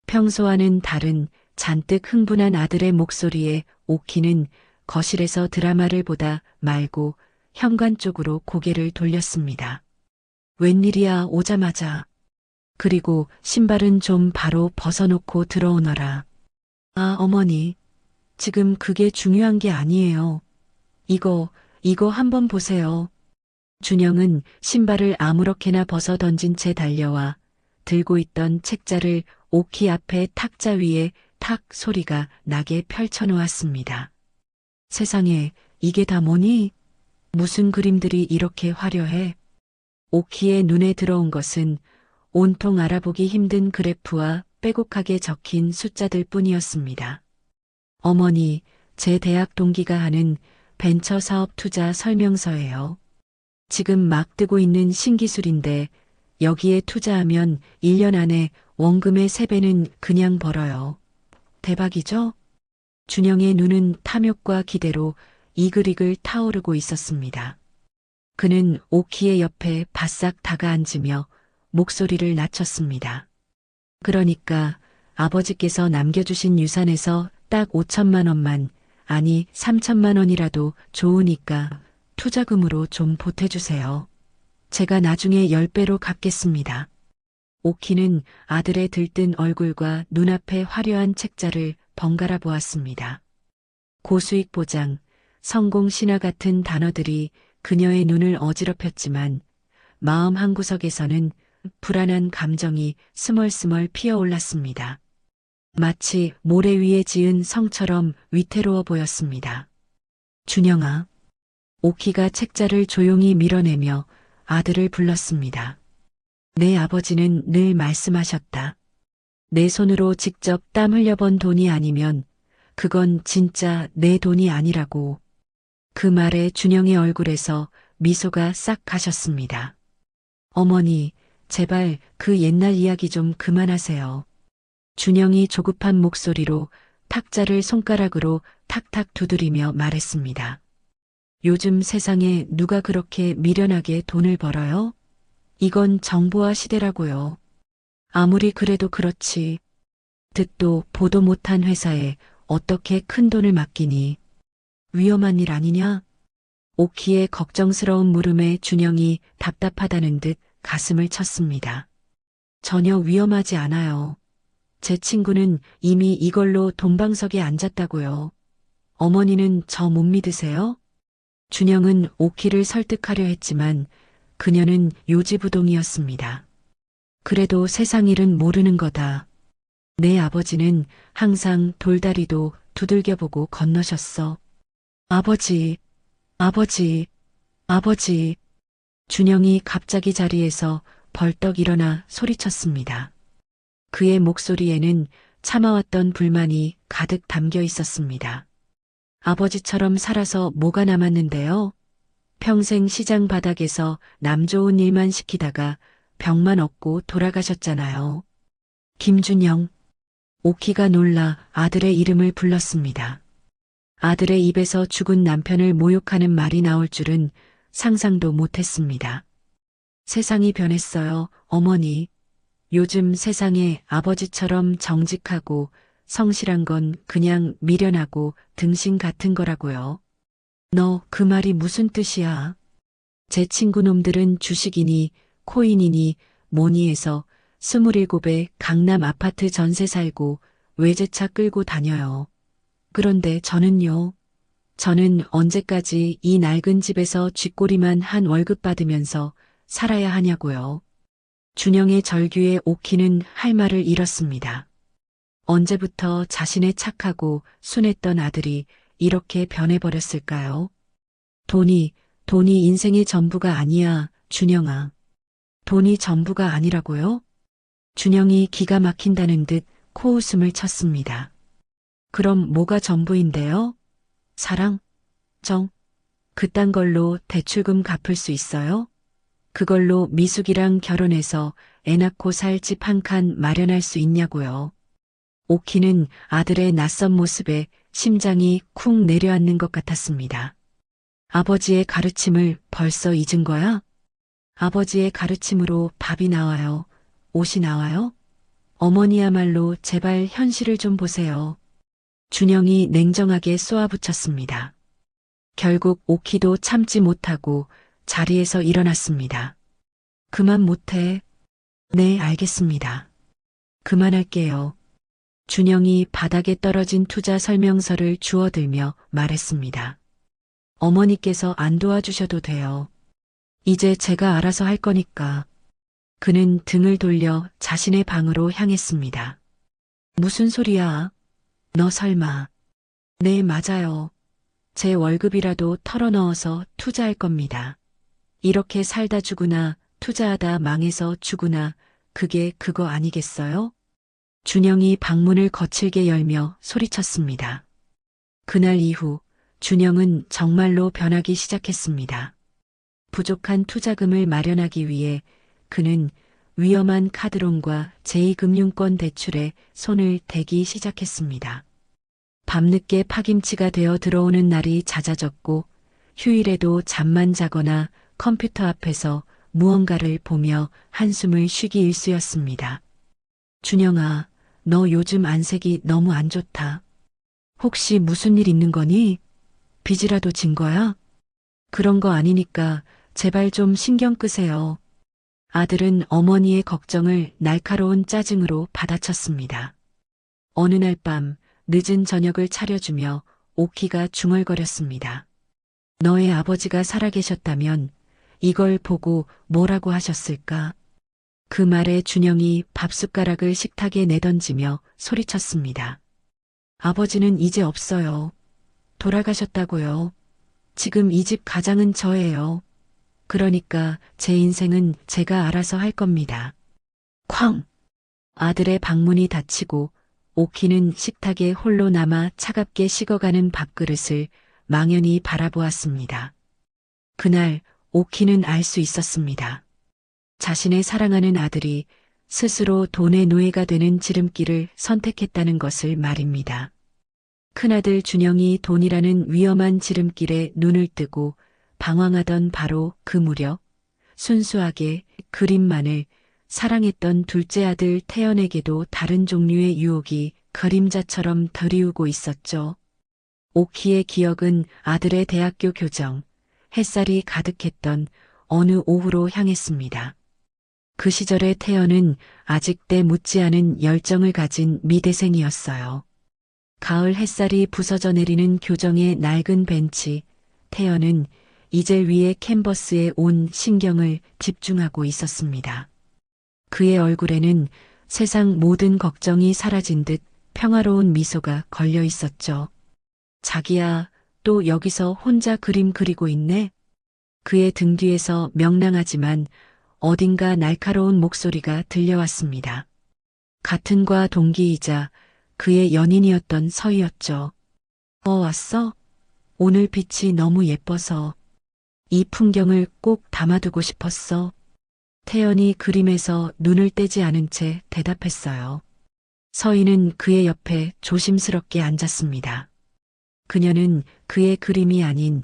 평소와는 다른 잔뜩 흥분한 아들의 목소리에 오키는 거실에서 드라마를 보다 말고 현관 쪽으로 고개를 돌렸습니다. 웬일이야 오자마자. 그리고 신발은 좀 바로 벗어놓고 들어오너라. 아, 어머니. 지금 그게 중요한 게 아니에요. 이거 한번 보세요. 준영은 신발을 아무렇게나 벗어 던진 채 달려와 들고 있던 책자를 오키 앞에 탁자 위에 탁 소리가 나게 펼쳐놓았습니다. 세상에, 이게 다 뭐니? 무슨 그림들이 이렇게 화려해? 오키의 눈에 들어온 것은 온통 알아보기 힘든 그래프와 빼곡하게 적힌 숫자들 뿐이었습니다. 어머니, 제 대학 동기가 하는 벤처 사업 투자 설명서예요. 지금 막 뜨고 있는 신기술인데 여기에 투자하면 1년 안에 원금의 3배는 그냥 벌어요. 대박이죠? 준영의 눈은 탐욕과 기대로 이글이글 타오르고 있었습니다. 그는 오키의 옆에 바싹 다가앉으며 목소리를 낮췄습니다. 그러니까 아버지께서 남겨주신 유산에서 딱 5천만 원만, 아니 3천만 원이라도 좋으니까 투자금으로 좀 보태주세요. 제가 나중에 10배로 갚겠습니다. 오키는 아들의 들뜬 얼굴과 눈앞의 화려한 책자를 번갈아 보았습니다. 고수익 보장, 성공 신화 같은 단어들이 그녀의 눈을 어지럽혔지만 마음 한구석에서는 불안한 감정이 스멀스멀 피어올랐습니다. 마치 모래 위에 지은 성처럼 위태로워 보였습니다. 준영아. 오키가 책자를 조용히 밀어내며 아들을 불렀습니다. 내 아버지는 늘 말씀하셨다. 내 손으로 직접 땀 흘려번 돈이 아니면 그건 진짜 내 돈이 아니라고. 그 말에 준영의 얼굴에서 미소가 싹 가셨습니다. 어머니, 제발 그 옛날 이야기 좀 그만하세요. 준영이 조급한 목소리로 탁자를 손가락으로 탁탁 두드리며 말했습니다. 요즘 세상에 누가 그렇게 미련하게 돈을 벌어요? 이건 정보화 시대라고요. 아무리 그래도 그렇지. 듣도 보도 못한 회사에 어떻게 큰 돈을 맡기니. 위험한 일 아니냐? 오키의 걱정스러운 물음에 준영이 답답하다는 듯 가슴을 쳤습니다. 전혀 위험하지 않아요. 제 친구는 이미 이걸로 돈방석에 앉았다고요. 어머니는 저 못 믿으세요? 준영은 오키를 설득하려 했지만 그녀는 요지부동이었습니다. 그래도 세상 일은 모르는 거다. 내 아버지는 항상 돌다리도 두들겨보고 건너셨어. 아버지, 아버지, 아버지. 준영이 갑자기 자리에서 벌떡 일어나 소리쳤습니다. 그의 목소리에는 참아왔던 불만이 가득 담겨 있었습니다. 아버지처럼 살아서 뭐가 남았는데요? 평생 시장 바닥에서 남 좋은 일만 시키다가 병만 얻고 돌아가셨잖아요. 김준영. 오키가 놀라 아들의 이름을 불렀습니다. 아들의 입에서 죽은 남편을 모욕하는 말이 나올 줄은 상상도 못했습니다. 세상이 변했어요, 어머니. 요즘 세상에 아버지처럼 정직하고 성실한 건 그냥 미련하고 등신 같은 거라고요. 너 그 말이 무슨 뜻이야? 제 친구 놈들은 주식이니 코인이니 뭐니 해서 27에 강남 아파트 전세 살고 외제차 끌고 다녀요. 그런데 저는요. 저는 언제까지 이 낡은 집에서 쥐꼬리만 한 월급 받으면서 살아야 하냐고요. 준영의 절규에 오키는 할 말을 잃었습니다. 언제부터 자신의 착하고 순했던 아들이 이렇게 변해버렸을까요? 돈이 인생의 전부가 아니야, 준영아. 돈이 전부가 아니라고요? 준영이 기가 막힌다는 듯 코웃음을 쳤습니다. 그럼 뭐가 전부인데요? 사랑? 정? 그딴 걸로 대출금 갚을 수 있어요? 그걸로 미숙이랑 결혼해서 애 낳고 살 집 한 칸 마련할 수 있냐고요. 오키는 아들의 낯선 모습에 심장이 쿵 내려앉는 것 같았습니다. 아버지의 가르침을 벌써 잊은 거야? 아버지의 가르침으로 밥이 나와요. 옷이 나와요? 어머니야말로 제발 현실을 좀 보세요. 준영이 냉정하게 쏘아붙였습니다. 결국 오키도 참지 못하고 자리에서 일어났습니다. 그만 못해. 네, 알겠습니다. 그만할게요. 준영이 바닥에 떨어진 투자 설명서를 주워들며 말했습니다. 어머니께서 안 도와주셔도 돼요. 이제 제가 알아서 할 거니까. 그는 등을 돌려 자신의 방으로 향했습니다. 무슨 소리야? 너 설마. 네, 맞아요. 제 월급이라도 털어넣어서 투자할 겁니다. 이렇게 살다 죽으나 투자하다 망해서 죽으나 그게 그거 아니겠어요? 준영이 방문을 거칠게 열며 소리쳤습니다. 그날 이후 준영은 정말로 변하기 시작했습니다. 부족한 투자금을 마련하기 위해 그는 위험한 카드론과 제2금융권 대출에 손을 대기 시작했습니다. 밤늦게 파김치가 되어 들어오는 날이 잦아졌고 휴일에도 잠만 자거나 컴퓨터 앞에서 무언가를 보며 한숨을 쉬기 일쑤였습니다. 준영아, 너 요즘 안색이 너무 안 좋다. 혹시 무슨 일 있는 거니? 빚이라도 진 거야? 그런 거 아니니까 제발 좀 신경 끄세요. 아들은 어머니의 걱정을 날카로운 짜증으로 받아쳤습니다. 어느 날 밤 늦은 저녁을 차려주며 오키가 중얼거렸습니다. 너의 아버지가 살아계셨다면 이걸 보고 뭐라고 하셨을까? 그 말에 준영이 밥숟가락을 식탁에 내던지며 소리쳤습니다. 아버지는 이제 없어요. 돌아가셨다고요. 지금 이 집 가장은 저예요. 그러니까 제 인생은 제가 알아서 할 겁니다. 쾅! 아들의 방문이 닫히고 오키는 식탁에 홀로 남아 차갑게 식어가는 밥그릇을 망연히 바라보았습니다. 그날 오키는 알 수 있었습니다. 자신의 사랑하는 아들이 스스로 돈의 노예가 되는 지름길을 선택했다는 것을 말입니다. 큰아들 준영이 돈이라는 위험한 지름길에 눈을 뜨고 방황하던 바로 그 무렵 순수하게 그림만을 사랑했던 둘째 아들 태연에게도 다른 종류의 유혹이 그림자처럼 드리우고 있었죠. 오키의 기억은 아들의 대학교 교정, 햇살이 가득했던 어느 오후로 향했습니다. 그 시절의 태연은 아직 때 묻지 않은 열정을 가진 미대생이었어요. 가을 햇살이 부서져 내리는 교정의 낡은 벤치, 태연은 이제 위에 캔버스에 온 신경을 집중하고 있었습니다. 그의 얼굴에는 세상 모든 걱정이 사라진 듯 평화로운 미소가 걸려 있었죠. 자기야, 또 여기서 혼자 그림 그리고 있네? 그의 등 뒤에서 명랑하지만 어딘가 날카로운 목소리가 들려왔습니다. 같은 과 동기이자 그의 연인이었던 서희였죠. 왔어? 오늘 빛이 너무 예뻐서 이 풍경을 꼭 담아두고 싶었어. 태연이 그림에서 눈을 떼지 않은 채 대답했어요. 서희는 그의 옆에 조심스럽게 앉았습니다. 그녀는 그의 그림이 아닌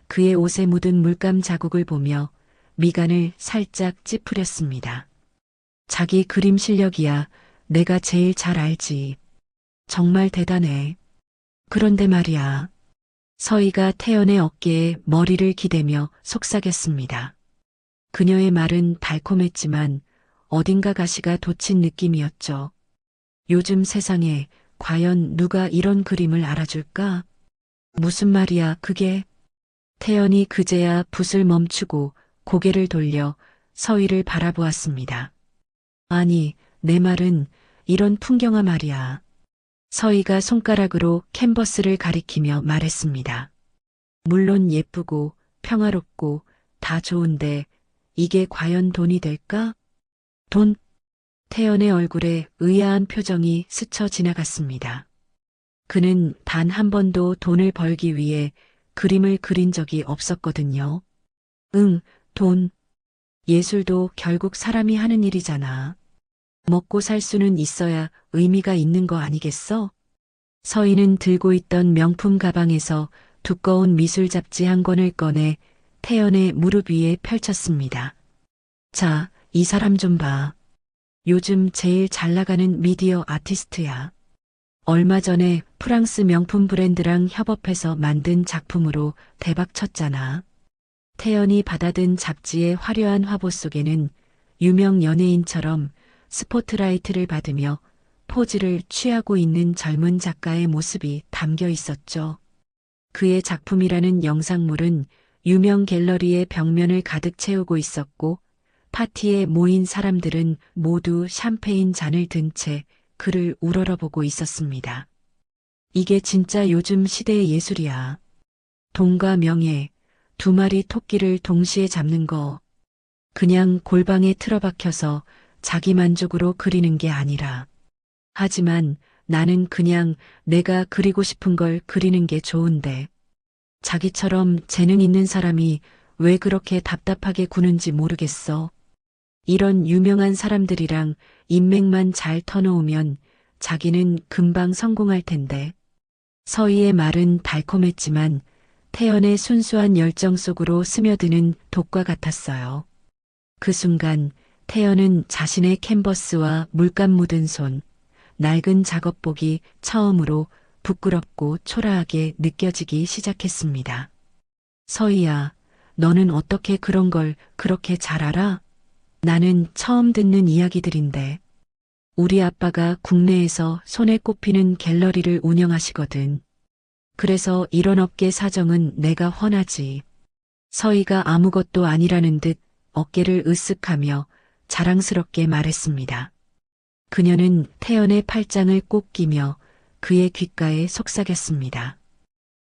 그의 옷에 묻은 물감 자국을 보며 미간을 살짝 찌푸렸습니다. 자기 그림 실력이야 내가 제일 잘 알지. 정말 대단해. 그런데 말이야. 서희가 태연의 어깨에 머리를 기대며 속삭였습니다. 그녀의 말은 달콤했지만 어딘가 가시가 돋친 느낌이었죠. 요즘 세상에 과연 누가 이런 그림을 알아줄까? 무슨 말이야 그게? 태연이 그제야 붓을 멈추고 고개를 돌려 서희를 바라보았습니다. 아니, 내 말은 이런 풍경아 말이야. 서희가 손가락으로 캔버스를 가리키며 말했습니다. 물론 예쁘고 평화롭고 다 좋은데 이게 과연 돈이 될까? 돈? 태연의 얼굴에 의아한 표정이 스쳐 지나갔습니다. 그는 단 한 번도 돈을 벌기 위해 그림을 그린 적이 없었거든요. 응, 돈. 예술도 결국 사람이 하는 일이잖아. 먹고 살 수는 있어야 의미가 있는 거 아니겠어? 서희는 들고 있던 명품 가방에서 두꺼운 미술 잡지 한 권을 꺼내 태연의 무릎 위에 펼쳤습니다. 자, 이 사람 좀 봐. 요즘 제일 잘 나가는 미디어 아티스트야. 얼마 전에 프랑스 명품 브랜드랑 협업해서 만든 작품으로 대박 쳤잖아. 태연이 받아든 잡지의 화려한 화보 속에는 유명 연예인처럼 스포트라이트를 받으며 포즈를 취하고 있는 젊은 작가의 모습이 담겨 있었죠. 그의 작품이라는 영상물은 유명 갤러리의 벽면을 가득 채우고 있었고 파티에 모인 사람들은 모두 샴페인 잔을 든 채 그를 우러러보고 있었습니다. 이게 진짜 요즘 시대의 예술이야. 돈과 명예, 두 마리 토끼를 동시에 잡는 거. 그냥 골방에 틀어박혀서 자기 만족으로 그리는 게 아니라. 하지만 나는 그냥 내가 그리고 싶은 걸 그리는 게 좋은데. 자기처럼 재능 있는 사람이 왜 그렇게 답답하게 구는지 모르겠어. 이런 유명한 사람들이랑 인맥만 잘 터놓으면 자기는 금방 성공할 텐데. 서희의 말은 달콤했지만 태연의 순수한 열정 속으로 스며드는 독과 같았어요. 그 순간 태연은 자신의 캔버스와 물감 묻은 손, 낡은 작업복이 처음으로 부끄럽고 초라하게 느껴지기 시작했습니다. 서희야, 너는 어떻게 그런 걸 그렇게 잘 알아? 나는 처음 듣는 이야기들인데. 우리 아빠가 국내에서 손에 꼽히는 갤러리를 운영하시거든. 그래서 이런 업계 사정은 내가 훤하지. 서희가 아무것도 아니라는 듯 어깨를 으쓱하며 자랑스럽게 말했습니다. 그녀는 태연의 팔짱을 꼭 끼며 그의 귓가에 속삭였습니다.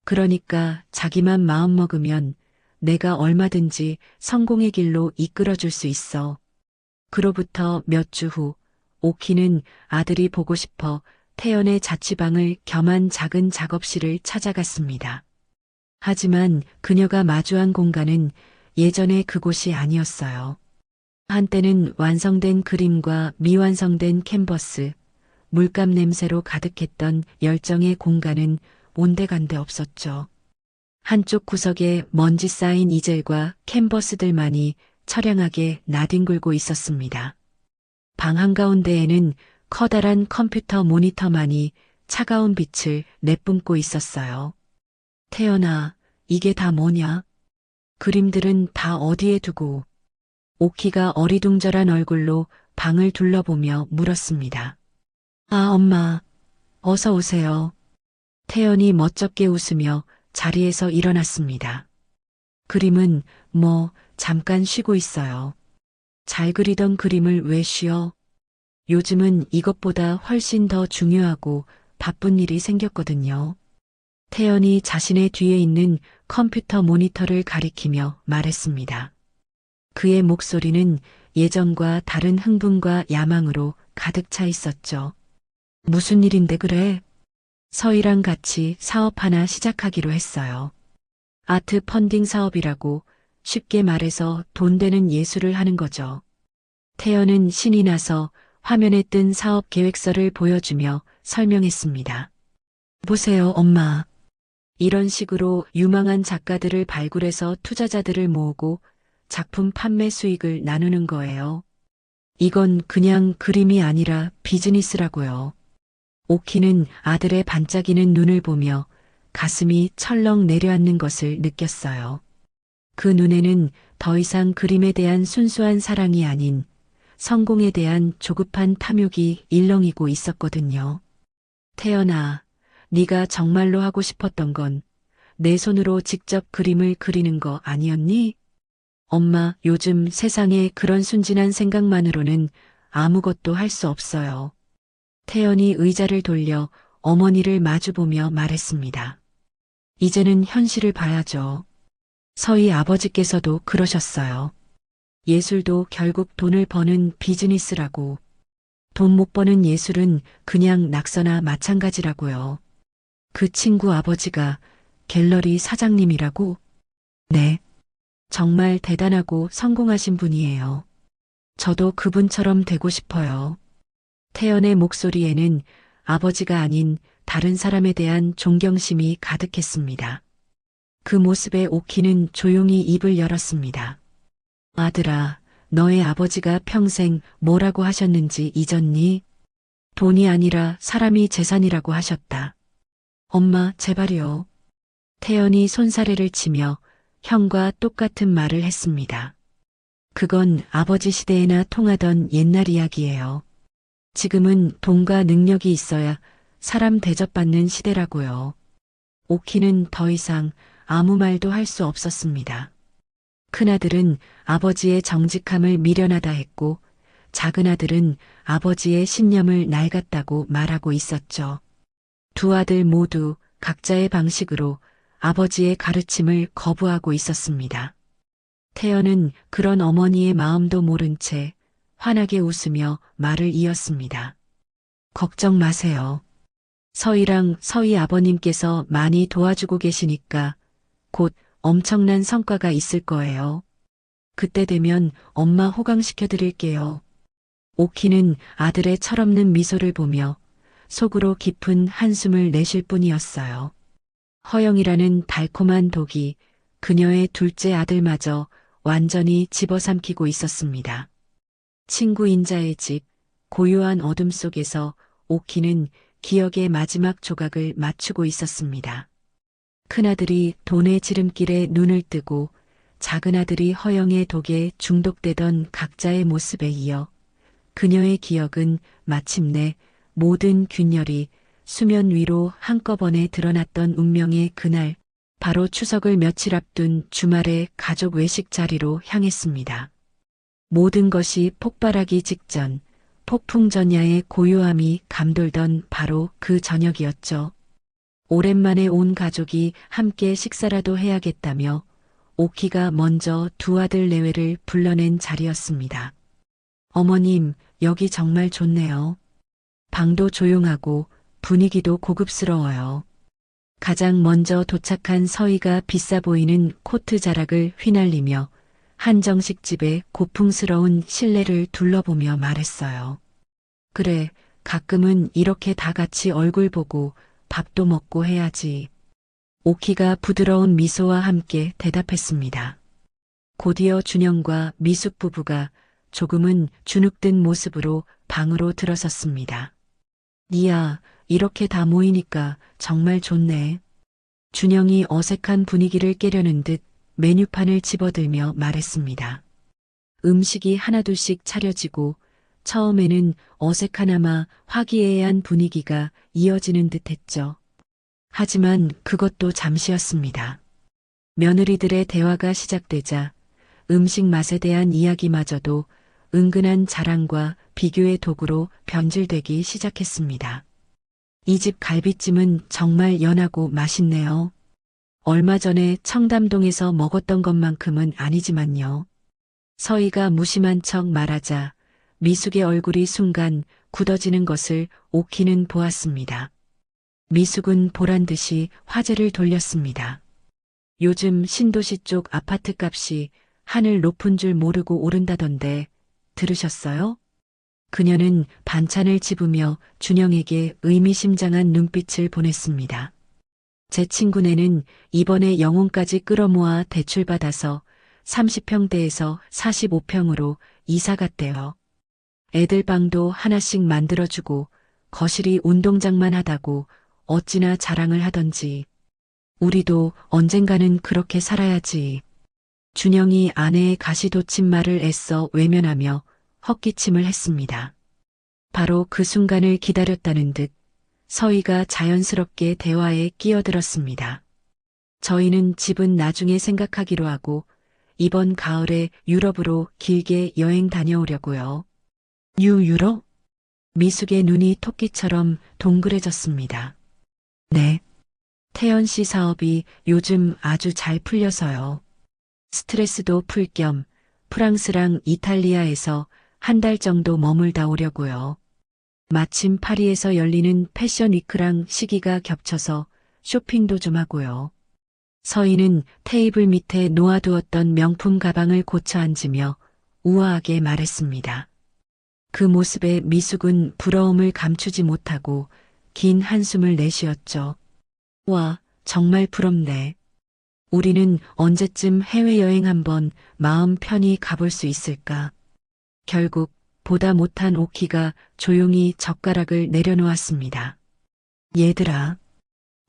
그러니까 자기만 마음먹으면 내가 얼마든지 성공의 길로 이끌어줄 수 있어. 그로부터 몇 주 후, 오키는 아들이 보고 싶어 태연의 자취방을 겸한 작은 작업실을 찾아갔습니다. 하지만 그녀가 마주한 공간은 예전의 그곳이 아니었어요. 한때는 완성된 그림과 미완성된 캔버스, 물감 냄새로 가득했던 열정의 공간은 온데간데 없었죠. 한쪽 구석에 먼지 쌓인 이젤과 캔버스들만이 처량하게 나뒹굴고 있었습니다. 방 한가운데에는 커다란 컴퓨터 모니터만이 차가운 빛을 내뿜고 있었어요. 태연아, 이게 다 뭐냐? 그림들은 다 어디에 두고? 오키가 어리둥절한 얼굴로 방을 둘러보며 물었습니다. 아, 엄마, 어서 오세요. 태연이 멋쩍게 웃으며 자리에서 일어났습니다. 그림은 잠깐 쉬고 있어요. 잘 그리던 그림을 왜 쉬어? 요즘은 이것보다 훨씬 더 중요하고 바쁜 일이 생겼거든요. 태연이 자신의 뒤에 있는 컴퓨터 모니터를 가리키며 말했습니다. 그의 목소리는 예전과 다른 흥분과 야망으로 가득 차 있었죠. 무슨 일인데 그래? 서희랑 같이 사업 하나 시작하기로 했어요. 아트 펀딩 사업이라고, 쉽게 말해서 돈 되는 예술을 하는 거죠. 태연은 신이 나서 화면에 뜬 사업 계획서를 보여주며 설명했습니다. 보세요, 엄마. 이런 식으로 유망한 작가들을 발굴해서 투자자들을 모으고 작품 판매 수익을 나누는 거예요. 이건 그냥 그림이 아니라 비즈니스라고요. 오키는 아들의 반짝이는 눈을 보며 가슴이 철렁 내려앉는 것을 느꼈어요. 그 눈에는 더 이상 그림에 대한 순수한 사랑이 아닌 성공에 대한 조급한 탐욕이 일렁이고 있었거든요. 태연아, 네가 정말로 하고 싶었던 건 내 손으로 직접 그림을 그리는 거 아니었니? 엄마, 요즘 세상에 그런 순진한 생각만으로는 아무것도 할 수 없어요. 태연이 의자를 돌려 어머니를 마주보며 말했습니다. 이제는 현실을 봐야죠. 서희 아버지께서도 그러셨어요. 예술도 결국 돈을 버는 비즈니스라고. 돈 못 버는 예술은 그냥 낙서나 마찬가지라고요. 그 친구 아버지가 갤러리 사장님이라고? 네. 정말 대단하고 성공하신 분이에요. 저도 그분처럼 되고 싶어요. 태연의 목소리에는 아버지가 아닌 다른 사람에 대한 존경심이 가득했습니다. 그 모습에 오키는 조용히 입을 열었습니다. 아들아, 너의 아버지가 평생 뭐라고 하셨는지 잊었니? 돈이 아니라 사람이 재산이라고 하셨다. 엄마, 제발요. 태연이 손사래를 치며 형과 똑같은 말을 했습니다. 그건 아버지 시대에나 통하던 옛날 이야기예요. 지금은 돈과 능력이 있어야 사람 대접받는 시대라고요. 오키는 더 이상 아무 말도 할 수 없었습니다. 큰아들은 아버지의 정직함을 미련하다 했고 작은아들은 아버지의 신념을 낡았다고 말하고 있었죠. 두 아들 모두 각자의 방식으로 아버지의 가르침을 거부하고 있었습니다. 태연은 그런 어머니의 마음도 모른 채 환하게 웃으며 말을 이었습니다. 걱정 마세요. 서희랑 서희 아버님께서 많이 도와주고 계시니까 곧 엄청난 성과가 있을 거예요. 그때 되면 엄마 호강시켜 드릴게요. 오키는 아들의 철없는 미소를 보며 속으로 깊은 한숨을 내쉴 뿐이었어요. 허영이라는 달콤한 독이 그녀의 둘째 아들마저 완전히 집어삼키고 있었습니다. 친구 인자의 집, 고요한 어둠 속에서 오키는 기억의 마지막 조각을 맞추고 있었습니다. 큰아들이 돈의 지름길에 눈을 뜨고 작은아들이 허영의 독에 중독되던 각자의 모습에 이어 그녀의 기억은 마침내 모든 균열이 수면 위로 한꺼번에 드러났던 운명의 그날, 바로 추석을 며칠 앞둔 주말의 가족 외식 자리로 향했습니다. 모든 것이 폭발하기 직전, 폭풍전야의 고요함이 감돌던 바로 그 저녁이었죠. 오랜만에 온 가족이 함께 식사라도 해야겠다며 오키가 먼저 두 아들 내외를 불러낸 자리였습니다. 어머님, 여기 정말 좋네요. 방도 조용하고 분위기도 고급스러워요. 가장 먼저 도착한 서희가 비싸 보이는 코트 자락을 휘날리며 한정식 집의 고풍스러운 실내를 둘러보며 말했어요. 그래, 가끔은 이렇게 다 같이 얼굴 보고 밥도 먹고 해야지. 오키가 부드러운 미소와 함께 대답했습니다. 곧이어 준영과 미숙 부부가 조금은 주눅든 모습으로 방으로 들어섰습니다. 니야, 이렇게 다 모이니까 정말 좋네. 준영이 어색한 분위기를 깨려는 듯 메뉴판을 집어들며 말했습니다. 음식이 하나둘씩 차려지고 처음에는 어색하나마 화기애애한 분위기가 이어지는 듯 했죠. 하지만 그것도 잠시였습니다. 며느리들의 대화가 시작되자 음식 맛에 대한 이야기마저도 은근한 자랑과 비교의 도구로 변질되기 시작했습니다. 이 집 갈비찜은 정말 연하고 맛있네요. 얼마 전에 청담동에서 먹었던 것만큼은 아니지만요. 서희가 무심한 척 말하자 미숙의 얼굴이 순간 굳어지는 것을 오키는 보았습니다. 미숙은 보란 듯이 화제를 돌렸습니다. 요즘 신도시 쪽 아파트 값이 하늘 높은 줄 모르고 오른다던데 들으셨어요? 그녀는 반찬을 집으며 준영에게 의미심장한 눈빛을 보냈습니다. 제 친구네는 이번에 영혼까지 끌어모아 대출받아서 30평대에서 45평으로 이사 갔대요. 애들 방도 하나씩 만들어주고 거실이 운동장만 하다고 어찌나 자랑을 하던지. 우리도 언젠가는 그렇게 살아야지. 준영이 아내의 가시돋친 말을 애써 외면하며 헛기침을 했습니다. 바로 그 순간을 기다렸다는 듯 서희가 자연스럽게 대화에 끼어들었습니다. 저희는 집은 나중에 생각하기로 하고 이번 가을에 유럽으로 길게 여행 다녀오려고요. 유럽? 미숙의 눈이 토끼처럼 동그래졌습니다. 네. 태연 씨 사업이 요즘 아주 잘 풀려서요. 스트레스도 풀 겸 프랑스랑 이탈리아에서 한 달 정도 머물다 오려고요. 마침 파리에서 열리는 패션 위크랑 시기가 겹쳐서 쇼핑도 좀 하고요. 서희는 테이블 밑에 놓아두었던 명품 가방을 고쳐 앉으며 우아하게 말했습니다. 그 모습에 미숙은 부러움을 감추지 못하고 긴 한숨을 내쉬었죠. 와, 정말 부럽네. 우리는 언제쯤 해외여행 한번 마음 편히 가볼 수 있을까? 결국 보다 못한 오키가 조용히 젓가락을 내려놓았습니다. 얘들아.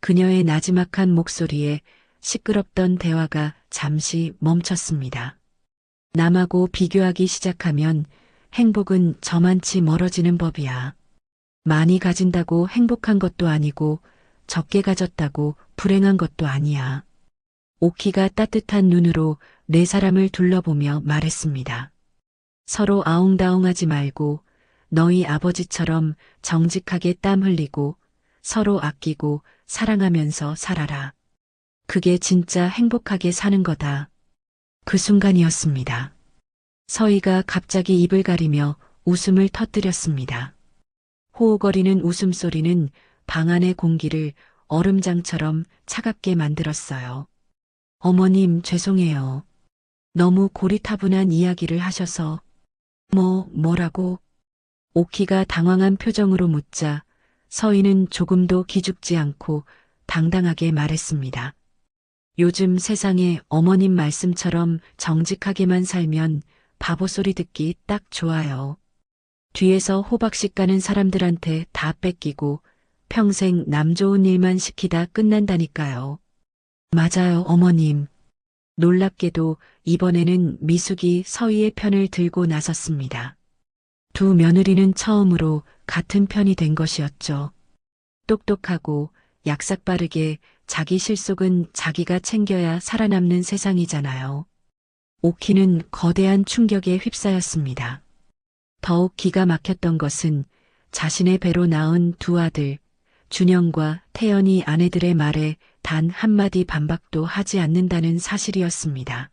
그녀의 나지막한 목소리에 시끄럽던 대화가 잠시 멈췄습니다. 남하고 비교하기 시작하면 행복은 저만치 멀어지는 법이야. 많이 가진다고 행복한 것도 아니고 적게 가졌다고 불행한 것도 아니야. 오키가 따뜻한 눈으로 네 사람을 둘러보며 말했습니다. 서로 아웅다웅하지 말고 너희 아버지처럼 정직하게 땀 흘리고 서로 아끼고 사랑하면서 살아라. 그게 진짜 행복하게 사는 거다. 그 순간이었습니다. 서희가 갑자기 입을 가리며 웃음을 터뜨렸습니다. 호호거리는 웃음소리는 방 안의 공기를 얼음장처럼 차갑게 만들었어요. 어머님 죄송해요. 너무 고리타분한 이야기를 하셔서. 뭐라고? 오키가 당황한 표정으로 묻자 서희는 조금도 기죽지 않고 당당하게 말했습니다. 요즘 세상에 어머님 말씀처럼 정직하게만 살면 바보 소리 듣기 딱 좋아요. 뒤에서 호박씨 까는 사람들한테 다 뺏기고 평생 남 좋은 일만 시키다 끝난다니까요. 맞아요, 어머님. 놀랍게도 이번에는 미숙이 서희의 편을 들고 나섰습니다. 두 며느리는 처음으로 같은 편이 된 것이었죠. 똑똑하고 약삭빠르게 자기 실속은 자기가 챙겨야 살아남는 세상이잖아요. 오키는 거대한 충격에 휩싸였습니다. 더욱 기가 막혔던 것은 자신의 배로 낳은 두 아들, 준영과 태연이 아내들의 말에 단 한마디 반박도 하지 않는다는 사실이었습니다.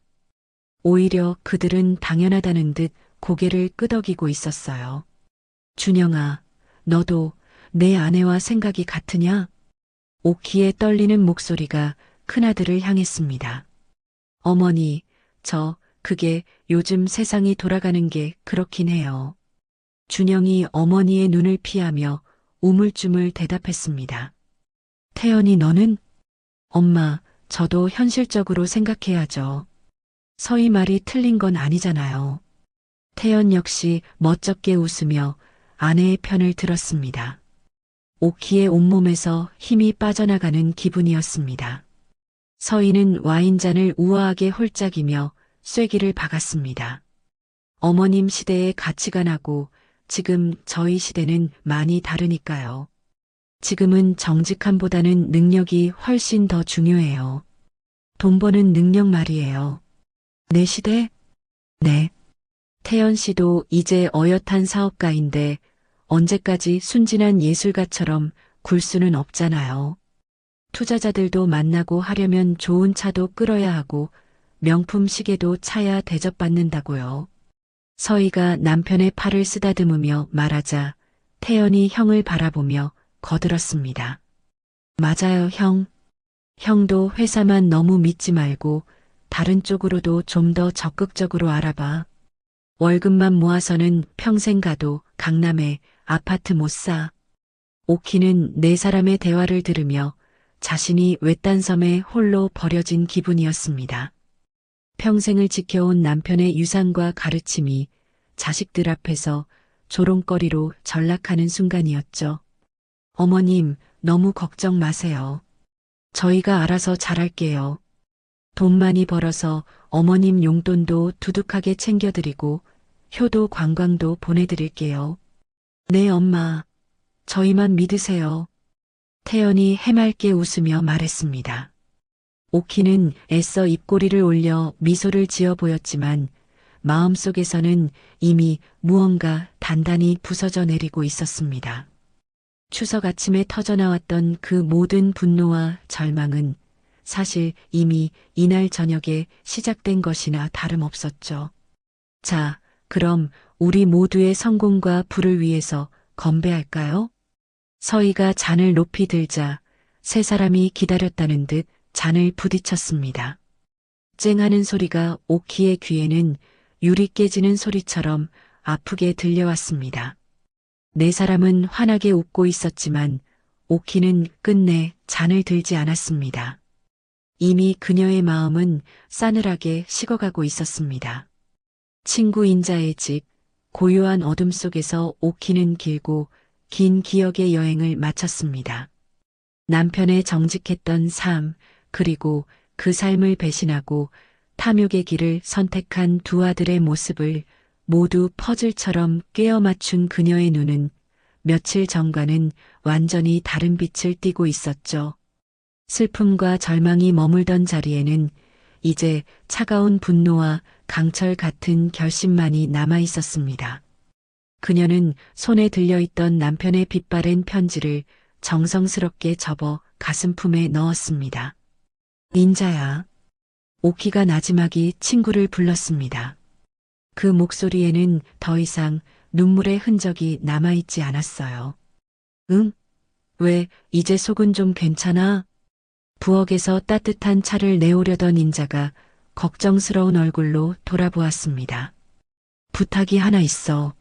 오히려 그들은 당연하다는 듯 고개를 끄덕이고 있었어요. 준영아, 너도 내 아내와 생각이 같으냐? 오키의 떨리는 목소리가 큰아들을 향했습니다. 어머니, 그게 요즘 세상이 돌아가는 게 그렇긴 해요. 준영이 어머니의 눈을 피하며 우물쭈물 대답했습니다. 태연이 너는? 엄마, 저도 현실적으로 생각해야죠. 서희 말이 틀린 건 아니잖아요. 태연 역시 멋쩍게 웃으며 아내의 편을 들었습니다. 오키의 온몸에서 힘이 빠져나가는 기분이었습니다. 서희는 와인잔을 우아하게 홀짝이며 쐐기를 박았습니다. 어머님 시대의 가치관하고 지금 저희 시대는 많이 다르니까요. 지금은 정직함보다는 능력이 훨씬 더 중요해요. 돈 버는 능력 말이에요. 내 시대? 네. 태연 씨도 이제 어엿한 사업가인데 언제까지 순진한 예술가처럼 굴 수는 없잖아요. 투자자들도 만나고 하려면 좋은 차도 끌어야 하고 명품 시계도 차야 대접받는다고요. 서희가 남편의 팔을 쓰다듬으며 말하자 태연이 형을 바라보며 거들었습니다. 맞아요, 형. 형도 회사만 너무 믿지 말고 다른 쪽으로도 좀 더 적극적으로 알아봐. 월급만 모아서는 평생 가도 강남에 아파트 못 사. 오키는 네 사람의 대화를 들으며 자신이 외딴 섬에 홀로 버려진 기분이었습니다. 평생을 지켜온 남편의 유산과 가르침이 자식들 앞에서 조롱거리로 전락하는 순간이었죠. 어머님, 너무 걱정 마세요. 저희가 알아서 잘할게요. 돈 많이 벌어서 어머님 용돈도 두둑하게 챙겨드리고 효도 관광도 보내드릴게요. 네, 엄마. 저희만 믿으세요. 태연이 해맑게 웃으며 말했습니다. 오키는 애써 입꼬리를 올려 미소를 지어 보였지만 마음속에서는 이미 무언가 단단히 부서져 내리고 있었습니다. 추석 아침에 터져나왔던 그 모든 분노와 절망은 사실 이미 이날 저녁에 시작된 것이나 다름없었죠. 자, 그럼 우리 모두의 성공과 부를 위해서 건배할까요? 서희가 잔을 높이 들자 세 사람이 기다렸다는 듯 잔을 부딪혔습니다. 쨍하는 소리가 오키의 귀에는 유리 깨지는 소리처럼 아프게 들려왔습니다. 네 사람은 환하게 웃고 있었지만 오키는 끝내 잔을 들지 않았습니다. 이미 그녀의 마음은 싸늘하게 식어가고 있었습니다. 친구 인자의 집, 고요한 어둠 속에서 오키는 길고 긴 기억의 여행을 마쳤습니다. 남편의 정직했던 삶, 그리고 그 삶을 배신하고 탐욕의 길을 선택한 두 아들의 모습을 모두 퍼즐처럼 꿰어 맞춘 그녀의 눈은 며칠 전과는 완전히 다른 빛을 띠고 있었죠. 슬픔과 절망이 머물던 자리에는 이제 차가운 분노와 강철 같은 결심만이 남아 있었습니다. 그녀는 손에 들려있던 남편의 빛바랜 편지를 정성스럽게 접어 가슴품에 넣었습니다. 인자야. 오키가 나지막이 친구를 불렀습니다. 그 목소리에는 더 이상 눈물의 흔적이 남아있지 않았어요. 응? 왜 이제 속은 좀 괜찮아? 부엌에서 따뜻한 차를 내오려던 인자가 걱정스러운 얼굴로 돌아보았습니다. 부탁이 하나 있어.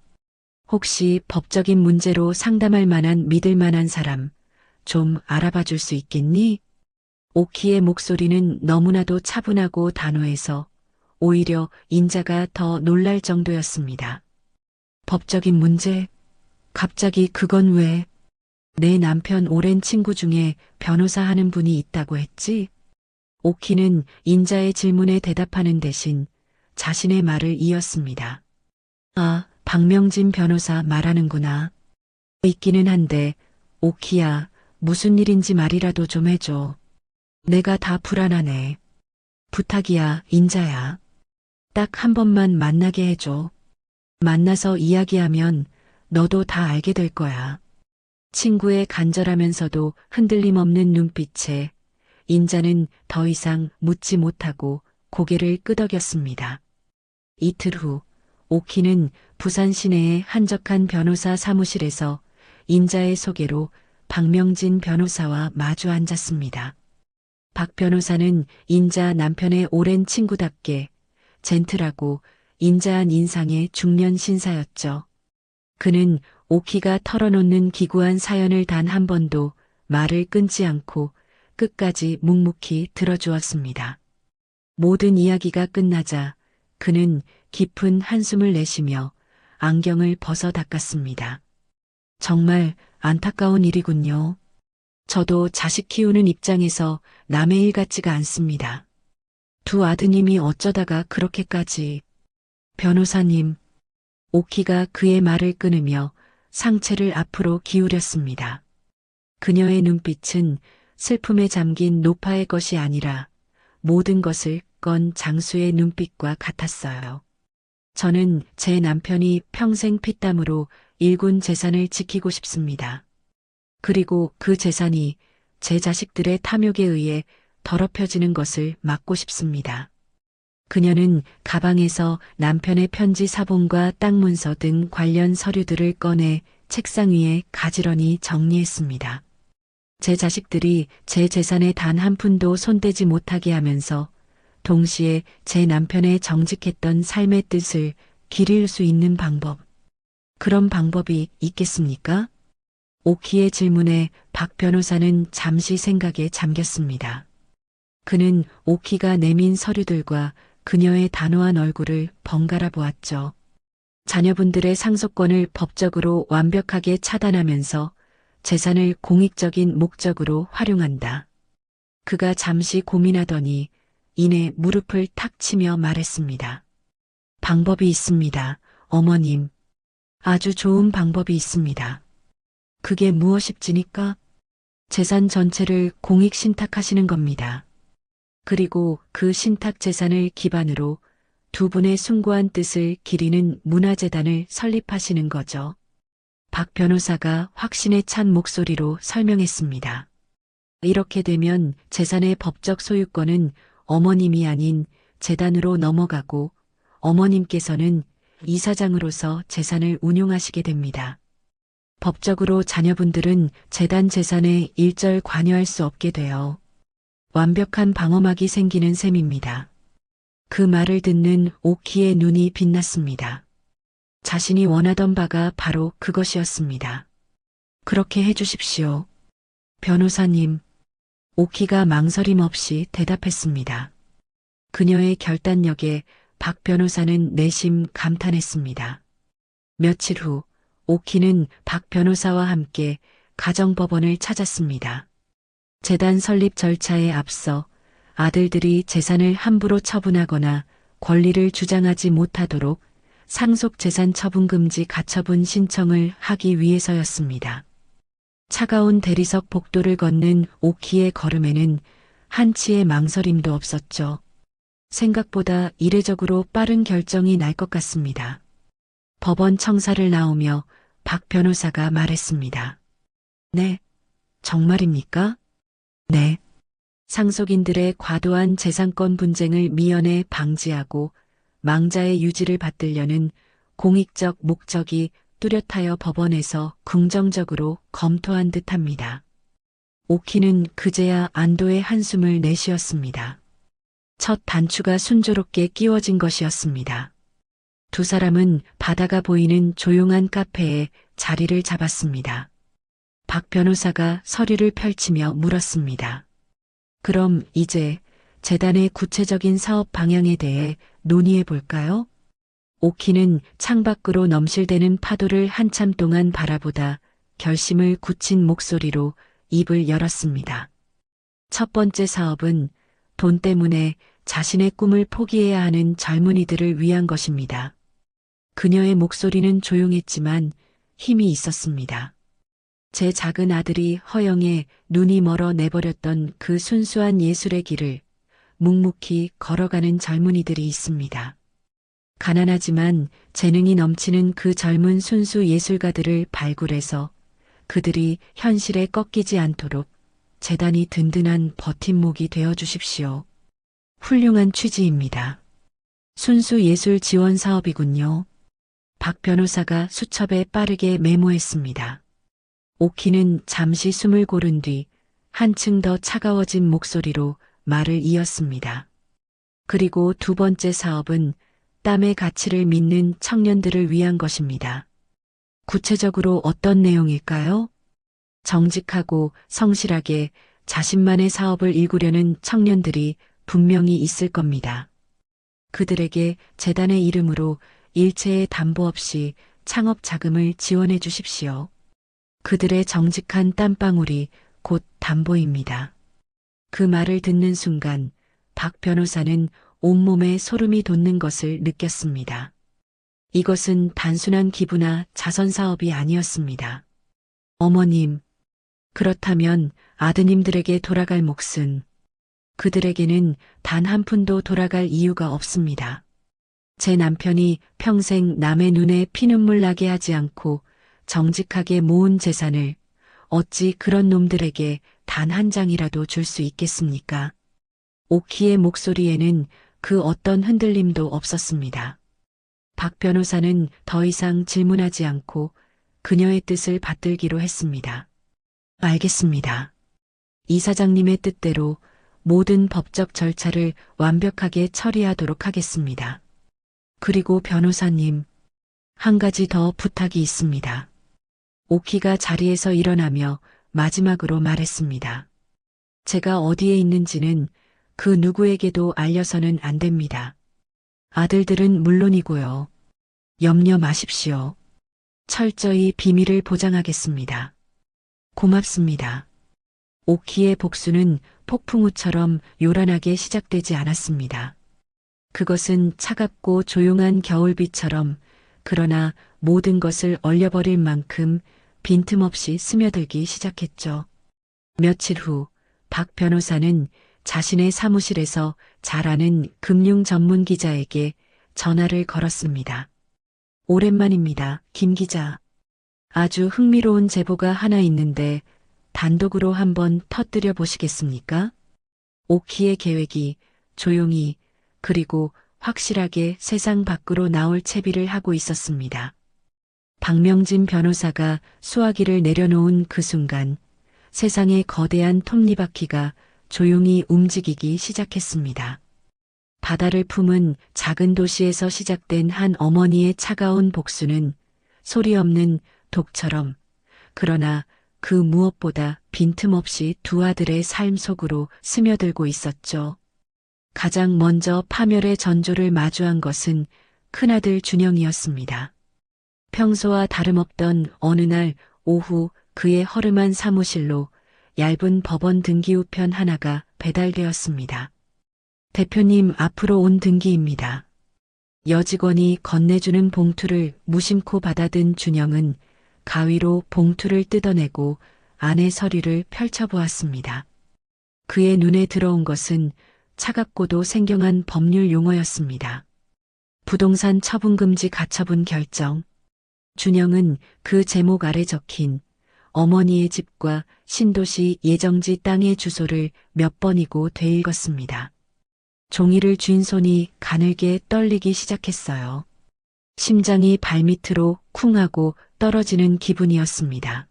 혹시 법적인 문제로 상담할 만한 믿을 만한 사람 좀 알아봐 줄 수 있겠니? 오키의 목소리는 너무나도 차분하고 단호해서 오히려 인자가 더 놀랄 정도였습니다. 법적인 문제? 갑자기 그건 왜? 내 남편 오랜 친구 중에 변호사 하는 분이 있다고 했지? 오키는 인자의 질문에 대답하는 대신 자신의 말을 이었습니다. 아, 박명진 변호사 말하는구나. 있기는 한데, 오키야, 무슨 일인지 말이라도 좀 해줘. 내가 다 불안하네. 부탁이야, 인자야. 딱 한 번만 만나게 해줘. 만나서 이야기하면 너도 다 알게 될 거야. 친구의 간절하면서도 흔들림 없는 눈빛에 인자는 더 이상 묻지 못하고 고개를 끄덕였습니다. 이틀 후, 오키는 부산 시내의 한적한 변호사 사무실에서 인자의 소개로 박명진 변호사와 마주 앉았습니다. 박 변호사는 인자 남편의 오랜 친구답게 젠틀하고 인자한 인상의 중년 신사였죠. 그는 오키가 털어놓는 기구한 사연을 단 한 번도 말을 끊지 않고 끝까지 묵묵히 들어주었습니다. 모든 이야기가 끝나자 그는 깊은 한숨을 내쉬며 안경을 벗어 닦았습니다. 정말 안타까운 일이군요. 저도 자식 키우는 입장에서 남의 일 같지가 않습니다. 두 아드님이 어쩌다가 그렇게까지. 변호사님, 오키가 그의 말을 끊으며 상체를 앞으로 기울였습니다. 그녀의 눈빛은 슬픔에 잠긴 노파의 것이 아니라 모든 것을 건 장수의 눈빛과 같았어요. 저는 제 남편이 평생 피땀으로 일군 재산을 지키고 싶습니다. 그리고 그 재산이 제 자식들의 탐욕에 의해 더럽혀지는 것을 막고 싶습니다. 그녀는 가방에서 남편의 편지 사본과 땅 문서 등 관련 서류들을 꺼내 책상 위에 가지런히 정리했습니다. 제 자식들이 제 재산에 단 한 푼도 손대지 못하게 하면서 동시에 제 남편의 정직했던 삶의 뜻을 기릴 수 있는 방법. 그런 방법이 있겠습니까? 오키의 질문에 박 변호사는 잠시 생각에 잠겼습니다. 그는 오키가 내민 서류들과 그녀의 단호한 얼굴을 번갈아 보았죠. 자녀분들의 상속권을 법적으로 완벽하게 차단하면서 재산을 공익적인 목적으로 활용한다. 그가 잠시 고민하더니 이내 무릎을 탁 치며 말했습니다. 방법이 있습니다, 어머님. 아주 좋은 방법이 있습니다. 그게 무엇입니까? 재산 전체를 공익 신탁하시는 겁니다. 그리고 그 신탁 재산을 기반으로 두 분의 숭고한 뜻을 기리는 문화재단을 설립하시는 거죠. 박 변호사가 확신에 찬 목소리로 설명했습니다. 이렇게 되면 재산의 법적 소유권은 어머님이 아닌 재단으로 넘어가고 어머님께서는 이사장으로서 재산을 운용하시게 됩니다. 법적으로 자녀분들은 재단 재산에 일절 관여할 수 없게 되어 완벽한 방어막이 생기는 셈입니다. 그 말을 듣는 오키의 눈이 빛났습니다. 자신이 원하던 바가 바로 그것이었습니다. 그렇게 해주십시오. 변호사님, 오키가 망설임 없이 대답했습니다. 그녀의 결단력에 박 변호사는 내심 감탄했습니다. 며칠 후 오키는 박 변호사와 함께 가정법원을 찾았습니다. 재단 설립 절차에 앞서 아들들이 재산을 함부로 처분하거나 권리를 주장하지 못하도록 상속재산 처분금지 가처분 신청을 하기 위해서였습니다. 차가운 대리석 복도를 걷는 오키의 걸음에는 한치의 망설임도 없었죠. 생각보다 이례적으로 빠른 결정이 날 것 같습니다. 법원 청사를 나오며 박 변호사가 말했습니다. 네, 정말입니까? 네. 상속인들의 과도한 재산권 분쟁을 미연에 방지하고 망자의 유지를 받들려는 공익적 목적이 뚜렷하여 법원에서 긍정적으로 검토한 듯합니다. 오키는 그제야 안도의 한숨을 내쉬었습니다. 첫 단추가 순조롭게 끼워진 것이었습니다. 두 사람은 바다가 보이는 조용한 카페에 자리를 잡았습니다. 박 변호사가 서류를 펼치며 물었습니다. 그럼 이제 재단의 구체적인 사업 방향에 대해 논의해 볼까요? 오키는 창밖으로 넘실대는 파도를 한참 동안 바라보다 결심을 굳힌 목소리로 입을 열었습니다. 첫 번째 사업은 돈 때문에 자신의 꿈을 포기해야 하는 젊은이들을 위한 것입니다. 그녀의 목소리는 조용했지만 힘이 있었습니다. 제 작은 아들이 허영에 눈이 멀어 내버렸던 그 순수한 예술의 길을 묵묵히 걸어가는 젊은이들이 있습니다. 가난하지만 재능이 넘치는 그 젊은 순수 예술가들을 발굴해서 그들이 현실에 꺾이지 않도록 재단이 든든한 버팀목이 되어 주십시오. 훌륭한 취지입니다. 순수 예술 지원 사업이군요. 박 변호사가 수첩에 빠르게 메모했습니다. 오키는 잠시 숨을 고른 뒤 한층 더 차가워진 목소리로 말을 이었습니다. 그리고 두 번째 사업은 땀의 가치를 믿는 청년들을 위한 것입니다. 구체적으로 어떤 내용일까요? 정직하고 성실하게 자신만의 사업을 일구려는 청년들이 분명히 있을 겁니다. 그들에게 재단의 이름으로 일체의 담보 없이 창업 자금을 지원해 주십시오. 그들의 정직한 땀방울이 곧 담보입니다. 그 말을 듣는 순간 박 변호사는 온몸에 소름이 돋는 것을 느꼈습니다. 이것은 단순한 기부나 자선 사업이 아니었습니다. 어머님, 그렇다면 아드님들에게 돌아갈 몫은 그들에게는 단 한 푼도 돌아갈 이유가 없습니다. 제 남편이 평생 남의 눈에 피눈물 나게 하지 않고 정직하게 모은 재산을 어찌 그런 놈들에게 단 한 장이라도 줄 수 있겠습니까? 오키의 목소리에는 그 어떤 흔들림도 없었습니다. 박 변호사는 더 이상 질문하지 않고 그녀의 뜻을 받들기로 했습니다. 알겠습니다. 이사장님의 뜻대로 모든 법적 절차를 완벽하게 처리하도록 하겠습니다. 그리고 변호사님, 한 가지 더 부탁이 있습니다. 오키가 자리에서 일어나며 마지막으로 말했습니다. 제가 어디에 있는지는 그 누구에게도 알려서는 안 됩니다. 아들들은 물론이고요. 염려 마십시오. 철저히 비밀을 보장하겠습니다. 고맙습니다. 오키의 복수는 폭풍우처럼 요란하게 시작되지 않았습니다. 그것은 차갑고 조용한 겨울비처럼 그러나 모든 것을 얼려버릴 만큼 빈틈없이 스며들기 시작했죠. 며칠 후 박 변호사는 자신의 사무실에서 잘 아는 금융 전문 기자에게 전화를 걸었습니다. 오랜만입니다, 김 기자. 아주 흥미로운 제보가 하나 있는데 단독으로 한번 터뜨려 보시겠습니까? 오키의 계획이 조용히 그리고 확실하게 세상 밖으로 나올 채비를 하고 있었습니다. 박명진 변호사가 수화기를 내려놓은 그 순간 세상의 거대한 톱니바퀴가 조용히 움직이기 시작했습니다. 바다를 품은 작은 도시에서 시작된 한 어머니의 차가운 복수는 소리 없는 독처럼 그러나 그 무엇보다 빈틈없이 두 아들의 삶 속으로 스며들고 있었죠. 가장 먼저 파멸의 전조를 마주한 것은 큰아들 준영이었습니다. 평소와 다름없던 어느 날 오후 그의 허름한 사무실로 얇은 법원 등기우편 하나가 배달되었습니다. 대표님 앞으로 온 등기입니다. 여직원이 건네주는 봉투를 무심코 받아든 준영은 가위로 봉투를 뜯어내고 안의 서류를 펼쳐보았습니다. 그의 눈에 들어온 것은 차갑고도 생경한 법률 용어였습니다. 부동산 처분금지 가처분 결정. 준영은 그 제목 아래 적힌 어머니의 집과 신도시 예정지 땅의 주소를 몇 번이고 되읽었습니다. 종이를 쥔 손이 가늘게 떨리기 시작했어요. 심장이 발밑으로 쿵 하고 떨어지는 기분이었습니다.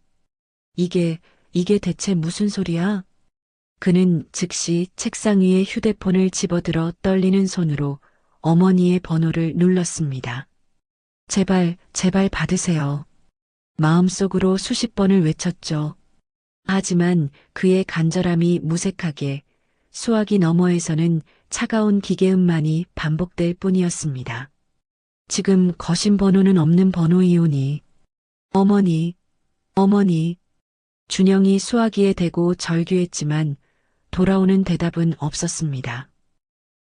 이게 이게 대체 무슨 소리야? 그는 즉시 책상 위에 휴대폰을 집어들어 떨리는 손으로 어머니의 번호를 눌렀습니다. 제발, 제발 받으세요. 마음속으로 수십 번을 외쳤죠. 하지만 그의 간절함이 무색하게 수화기 너머에서는 차가운 기계음만이 반복될 뿐이었습니다. 지금 거신 번호는 없는 번호이오니. 어머니, 어머니. 준영이 수화기에 대고 절규했지만 돌아오는 대답은 없었습니다.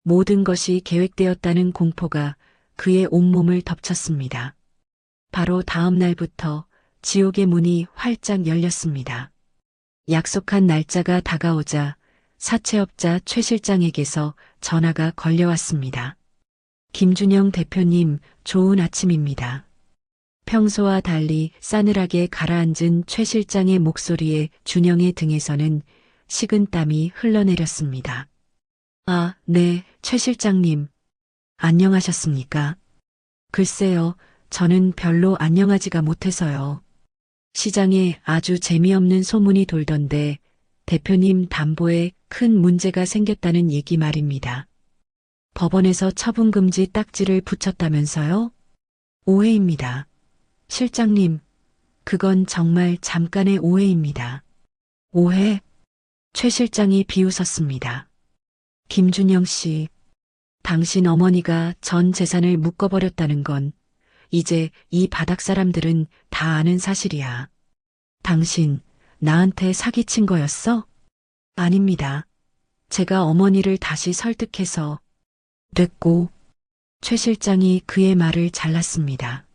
모든 것이 계획되었다는 공포가 그의 온몸을 덮쳤습니다. 바로 다음 날부터 지옥의 문이 활짝 열렸습니다. 약속한 날짜가 다가오자 사채업자 최 실장에게서 전화가 걸려왔습니다. 김준영 대표님, 좋은 아침입니다. 평소와 달리 싸늘하게 가라앉은 최 실장의 목소리에 준영의 등에서는 식은땀이 흘러내렸습니다. 아, 네, 최 실장님. 안녕하셨습니까? 글쎄요, 저는 별로 안녕하지가 못해서요. 시장에 아주 재미없는 소문이 돌던데 대표님 담보에 큰 문제가 생겼다는 얘기 말입니다. 법원에서 처분금지 딱지를 붙였다면서요? 오해입니다. 실장님, 그건 정말 잠깐의 오해입니다. 오해? 최 실장이 비웃었습니다. 김준영 씨, 당신 어머니가 전 재산을 묶어버렸다는 건 이제 이 바닥 사람들은 다 아는 사실이야. 당신, 나한테 사기친 거였어? 아닙니다. 제가 어머니를 다시 설득해서. 됐고, 최 실장이 그의 말을 잘랐습니다.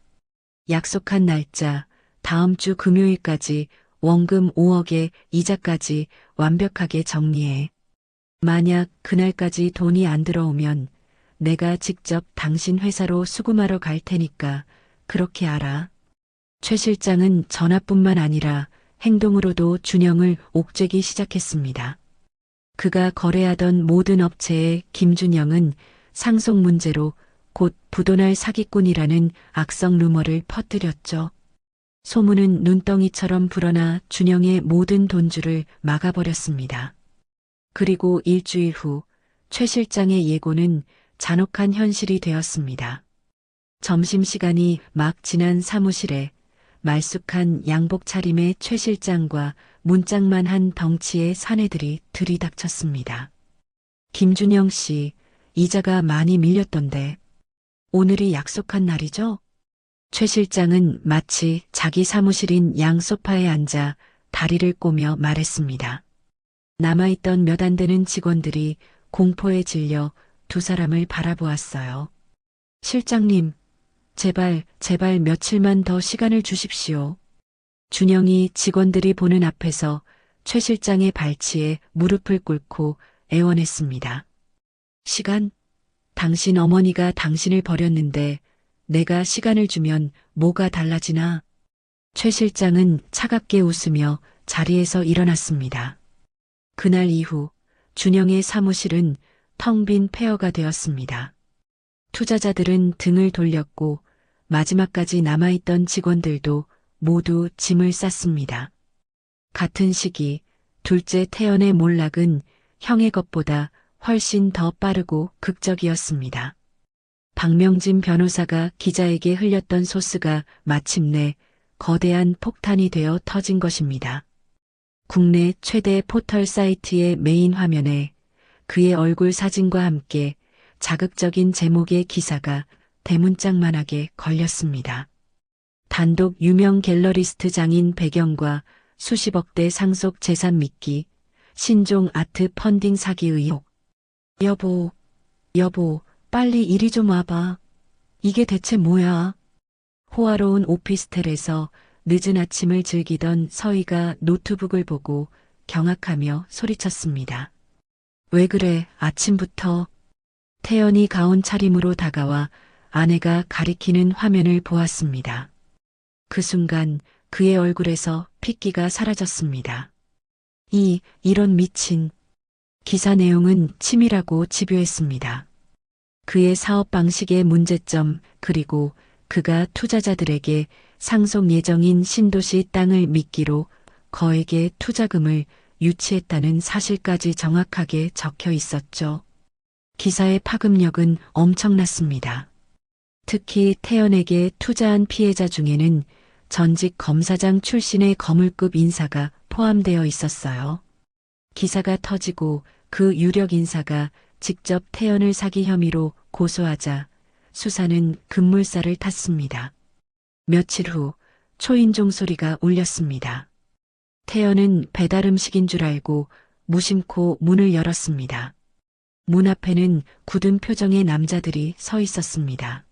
약속한 날짜, 다음 주 금요일까지 원금 5억에 이자까지 완벽하게 정리해. 만약 그날까지 돈이 안 들어오면 내가 직접 당신 회사로 수금하러 갈 테니까 그렇게 알아. 최 실장은 전화뿐만 아니라 행동으로도 준영을 옥죄기 시작했습니다. 그가 거래하던 모든 업체에 김준영은 상속 문제로 곧 부도날 사기꾼이라는 악성 루머를 퍼뜨렸죠. 소문은 눈덩이처럼 불어나 준영의 모든 돈줄을 막아버렸습니다. 그리고 일주일 후 최 실장의 예고는 잔혹한 현실이 되었습니다. 점심시간이 막 지난 사무실에 말쑥한 양복 차림의 최 실장과 문짝만한 덩치의 사내들이 들이닥쳤습니다. 김준영 씨, 이자가 많이 밀렸던데 오늘이 약속한 날이죠? 최 실장은 마치 자기 사무실인 양 소파에 앉아 다리를 꼬며 말했습니다. 남아있던 몇 안 되는 직원들이 공포에 질려 두 사람을 바라보았어요. 실장님, 제발 며칠만 더 시간을 주십시오. 준영이 직원들이 보는 앞에서 최 실장의 발치에 무릎을 꿇고 애원했습니다. 시간? 당신 어머니가 당신을 버렸는데 내가 시간을 주면 뭐가 달라지나? 최 실장은 차갑게 웃으며 자리에서 일어났습니다. 그날 이후 준영의 사무실은 텅 빈 폐허가 되었습니다. 투자자들은 등을 돌렸고 마지막까지 남아있던 직원들도 모두 짐을 쌌습니다. 같은 시기 둘째 태연의 몰락은 형의 것보다 훨씬 더 빠르고 극적이었습니다. 박명진 변호사가 기자에게 흘렸던 소스가 마침내 거대한 폭탄이 되어 터진 것입니다. 국내 최대 포털 사이트의 메인 화면에 그의 얼굴 사진과 함께 자극적인 제목의 기사가 대문짝만하게 걸렸습니다. 단독 유명 갤러리스트 장인 배경과 수십억대 상속 재산 미끼, 신종 아트 펀딩 사기 의혹. 여보, 빨리 이리 좀 와봐. 이게 대체 뭐야? 호화로운 오피스텔에서 늦은 아침을 즐기던 서희가 노트북을 보고 경악하며 소리쳤습니다. 왜 그래, 아침부터? 태연이 가온 차림으로 다가와 아내가 가리키는 화면을 보았습니다. 그 순간 그의 얼굴에서 핏기가 사라졌습니다. 이런 미친. 기사 내용은 치밀하고 집요했습니다. 그의 사업 방식의 문제점, 그리고 그가 투자자들에게 상속 예정인 신도시 땅을 미끼로 거액의 투자금을 유치했다는 사실까지 정확하게 적혀 있었죠. 기사의 파급력은 엄청났습니다. 특히 태연에게 투자한 피해자 중에는 전직 검사장 출신의 거물급 인사가 포함되어 있었어요. 기사가 터지고 그 유력 인사가 직접 태연을 사기 혐의로 고소하자 수사는 급물살을 탔습니다. 며칠 후 초인종 소리가 울렸습니다. 태연은 배달 음식인 줄 알고 무심코 문을 열었습니다. 문 앞에는 굳은 표정의 남자들이 서 있었습니다.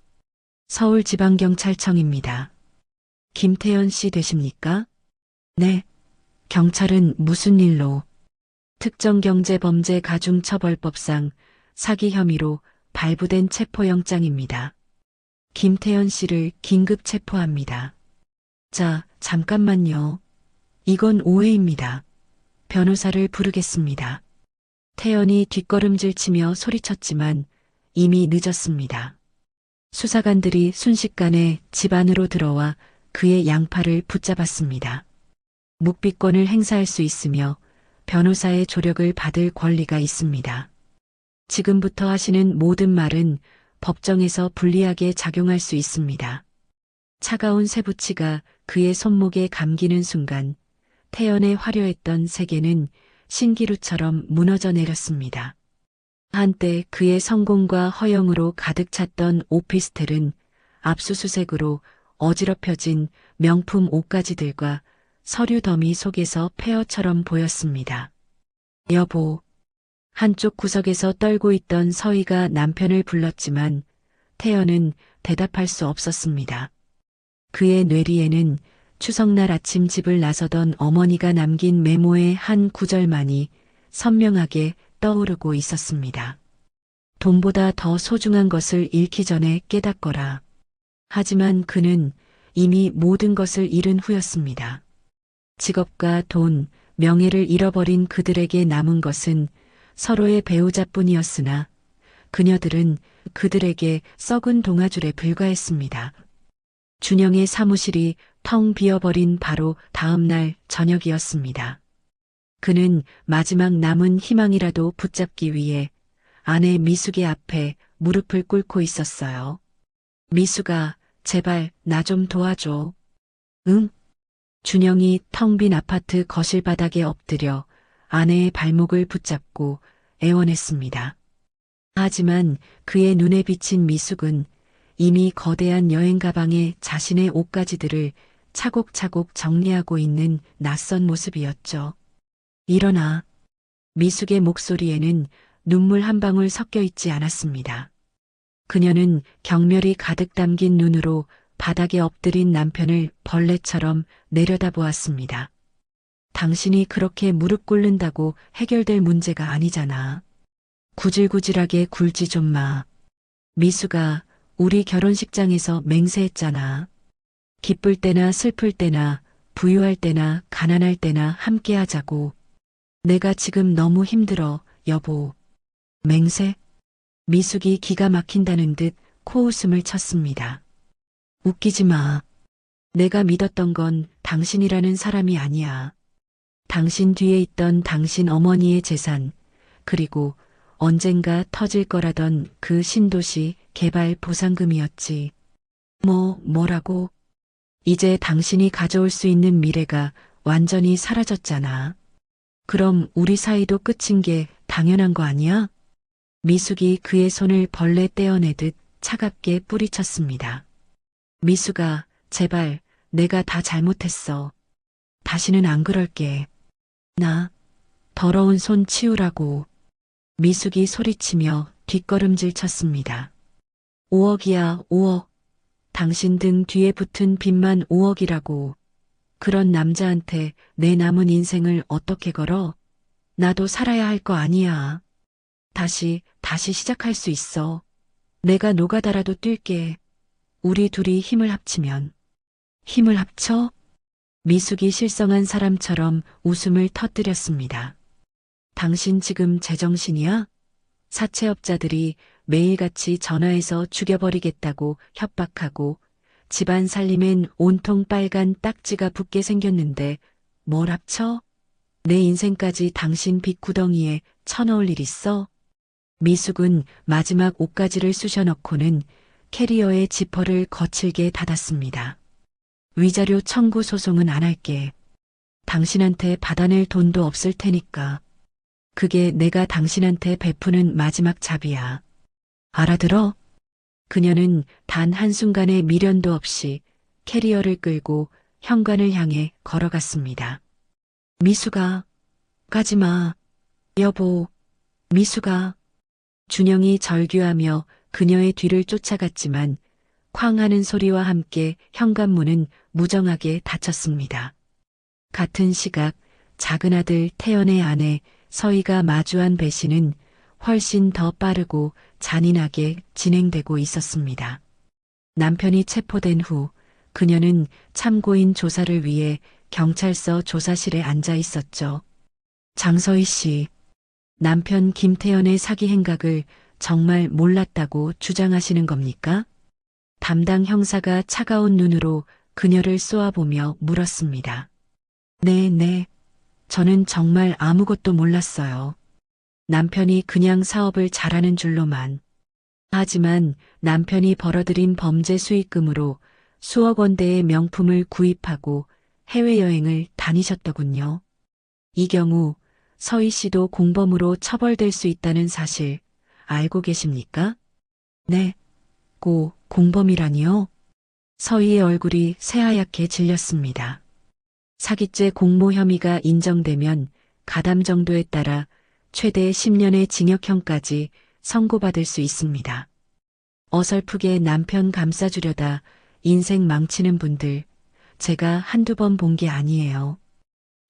서울지방경찰청입니다. 김태연 씨 되십니까? 네. 경찰은 무슨 일로? 특정경제범죄가중처벌법상 사기 혐의로 발부된 체포영장입니다. 김태연 씨를 긴급 체포합니다. 자, 잠깐만요. 이건 오해입니다. 변호사를 부르겠습니다. 태연이 뒷걸음질 치며 소리쳤지만 이미 늦었습니다. 수사관들이 순식간에 집 안으로 들어와 그의 양팔을 붙잡았습니다. 묵비권을 행사할 수 있으며 변호사의 조력을 받을 권리가 있습니다. 지금부터 하시는 모든 말은 법정에서 불리하게 작용할 수 있습니다. 차가운 쇠붙이가 그의 손목에 감기는 순간 태연의 화려했던 세계는 신기루처럼 무너져 내렸습니다. 한때 그의 성공과 허영으로 가득 찼던 오피스텔은 압수수색으로 어지럽혀진 명품 옷가지들과 서류 더미 속에서 폐허처럼 보였습니다. 여보. 한쪽 구석에서 떨고 있던 서희가 남편을 불렀지만 태연은 대답할 수 없었습니다. 그의 뇌리에는 추석날 아침 집을 나서던 어머니가 남긴 메모의 한 구절만이 선명하게 떠오르고 있었습니다. 돈보다 더 소중한 것을 잃기 전에 깨닫거라. 하지만 그는 이미 모든 것을 잃은 후였습니다. 직업과 돈, 명예를 잃어버린 그들에게 남은 것은 서로의 배우자뿐이었으나 그녀들은 그들에게 썩은 동아줄에 불과했습니다. 준영의 사무실이 텅 비어버린 바로 다음 날 저녁이었습니다. 그는 마지막 남은 희망이라도 붙잡기 위해 아내 미숙의 앞에 무릎을 꿇고 있었어요. 미숙아, 제발 나 좀 도와줘. 응? 준영이 텅 빈 아파트 거실 바닥에 엎드려 아내의 발목을 붙잡고 애원했습니다. 하지만 그의 눈에 비친 미숙은 이미 거대한 여행 가방에 자신의 옷가지들을 차곡차곡 정리하고 있는 낯선 모습이었죠. 일어나. 미숙의 목소리에는 눈물 한 방울 섞여 있지 않았습니다. 그녀는 경멸이 가득 담긴 눈으로 바닥에 엎드린 남편을 벌레처럼 내려다보았습니다. 당신이 그렇게 무릎 꿇는다고 해결될 문제가 아니잖아. 구질구질하게 굴지 좀 마. 미수가 우리 결혼식장에서 맹세했잖아. 기쁠 때나 슬플 때나 부유할 때나 가난할 때나 함께 하자고. 내가 지금 너무 힘들어, 여보. 맹세? 미숙이 기가 막힌다는 듯 코웃음을 쳤습니다. 웃기지 마. 내가 믿었던 건 당신이라는 사람이 아니야. 당신 뒤에 있던 당신 어머니의 재산, 그리고 언젠가 터질 거라던 그 신도시 개발 보상금이었지. 뭐라고? 이제 당신이 가져올 수 있는 미래가 완전히 사라졌잖아. 그럼 우리 사이도 끝인 게 당연한 거 아니야? 미숙이 그의 손을 벌레 떼어내듯 차갑게 뿌리쳤습니다. 미숙아, 제발 내가 다 잘못했어. 다시는 안 그럴게. 나 더러운 손 치우라고. 미숙이 소리치며 뒷걸음질 쳤습니다. 5억이야, 5억. 당신 등 뒤에 붙은 빚만 5억이라고. 그런 남자한테 내 남은 인생을 어떻게 걸어? 나도 살아야 할 거 아니야. 다시 시작할 수 있어. 내가 노가다라도 뛸게. 우리 둘이 힘을 합치면. 힘을 합쳐? 미숙이 실성한 사람처럼 웃음을 터뜨렸습니다. 당신 지금 제정신이야? 사채업자들이 매일같이 전화해서 죽여버리겠다고 협박하고 집안 살림엔 온통 빨간 딱지가 붙게 생겼는데 뭘 합쳐? 내 인생까지 당신 빚구덩이에 쳐넣을 일 있어? 미숙은 마지막 옷가지를 쑤셔넣고는 캐리어의 지퍼를 거칠게 닫았습니다. 위자료 청구 소송은 안 할게. 당신한테 받아낼 돈도 없을 테니까. 그게 내가 당신한테 베푸는 마지막 잡이야. 알아들어? 그녀는 단 한순간의 미련도 없이 캐리어를 끌고 현관을 향해 걸어갔습니다. 미숙아, 가지마. 여보, 미숙아. 준영이 절규하며 그녀의 뒤를 쫓아갔지만 쾅 하는 소리와 함께 현관문은 무정하게 닫혔습니다. 같은 시각 작은 아들 태연의 아내 서희가 마주한 배신은 훨씬 더 빠르고 잔인하게 진행되고 있었습니다. 남편이 체포된 후 그녀는 참고인 조사를 위해 경찰서 조사실에 앉아 있었죠. 장서희 씨, 남편 김태연의 사기 행각을 정말 몰랐다고 주장하시는 겁니까? 담당 형사가 차가운 눈으로 그녀를 쏘아보며 물었습니다. 네. 저는 정말 아무것도 몰랐어요. 남편이 그냥 사업을 잘하는 줄로만. 하지만 남편이 벌어들인 범죄 수익금으로 수억 원대의 명품을 구입하고 해외여행을 다니셨더군요. 이 경우 서희 씨도 공범으로 처벌될 수 있다는 사실 알고 계십니까? 네. 공범이라니요? 서희의 얼굴이 새하얗게 질렸습니다. 사기죄 공모 혐의가 인정되면 가담 정도에 따라 최대 10년의 징역형까지 선고받을 수 있습니다. 어설프게 남편 감싸주려다 인생 망치는 분들 제가 한두 번 본 게 아니에요.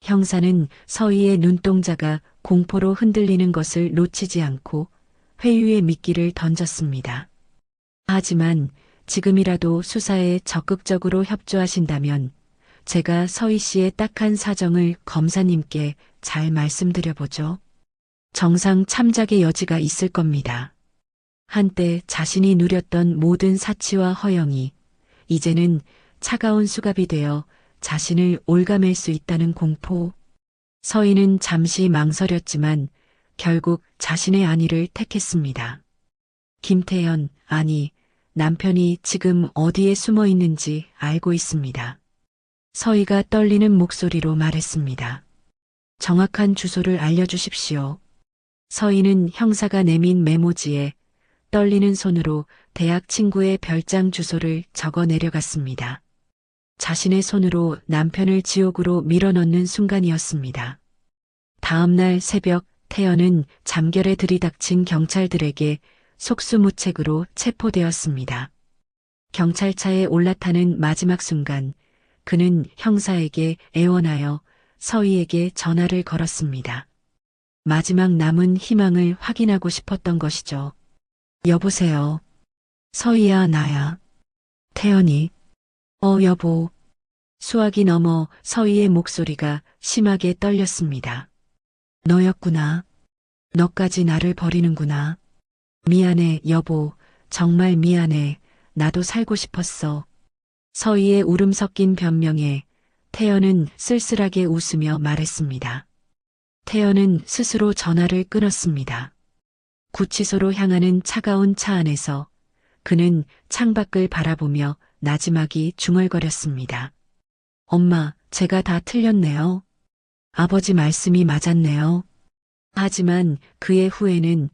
형사는 서희의 눈동자가 공포로 흔들리는 것을 놓치지 않고 회유의 미끼를 던졌습니다. 하지만 지금이라도 수사에 적극적으로 협조하신다면 제가 서희 씨의 딱한 사정을 검사님께 잘 말씀드려보죠. 정상 참작의 여지가 있을 겁니다. 한때 자신이 누렸던 모든 사치와 허영이 이제는 차가운 수갑이 되어 자신을 올가맬 수 있다는 공포. 서희는 잠시 망설였지만 결국 자신의 안위를 택했습니다. 김태연, 아니, 남편이 지금 어디에 숨어 있는지 알고 있습니다. 서희가 떨리는 목소리로 말했습니다. 정확한 주소를 알려주십시오. 서희는 형사가 내민 메모지에 떨리는 손으로 대학 친구의 별장 주소를 적어 내려갔습니다. 자신의 손으로 남편을 지옥으로 밀어넣는 순간이었습니다. 다음 날 새벽 태연은 잠결에 들이닥친 경찰들에게 속수무책으로 체포되었습니다. 경찰차에 올라타는 마지막 순간 그는 형사에게 애원하여 서희에게 전화를 걸었습니다. 마지막 남은 희망을 확인하고 싶었던 것이죠. 여보세요. 서희야, 나야. 태연이. 여보. 수화기 넘어 서희의 목소리가 심하게 떨렸습니다. 너였구나. 너까지 나를 버리는구나. 미안해, 여보. 정말 미안해. 나도 살고 싶었어. 서희의 울음 섞인 변명에 태연은 쓸쓸하게 웃으며 말했습니다. 태연은 스스로 전화를 끊었습니다. 구치소로 향하는 차가운 차 안에서 그는 창밖을 바라보며 나지막이 중얼거렸습니다. 엄마, 제가 다 틀렸네요. 아버지 말씀이 맞았네요. 하지만 그의 후회는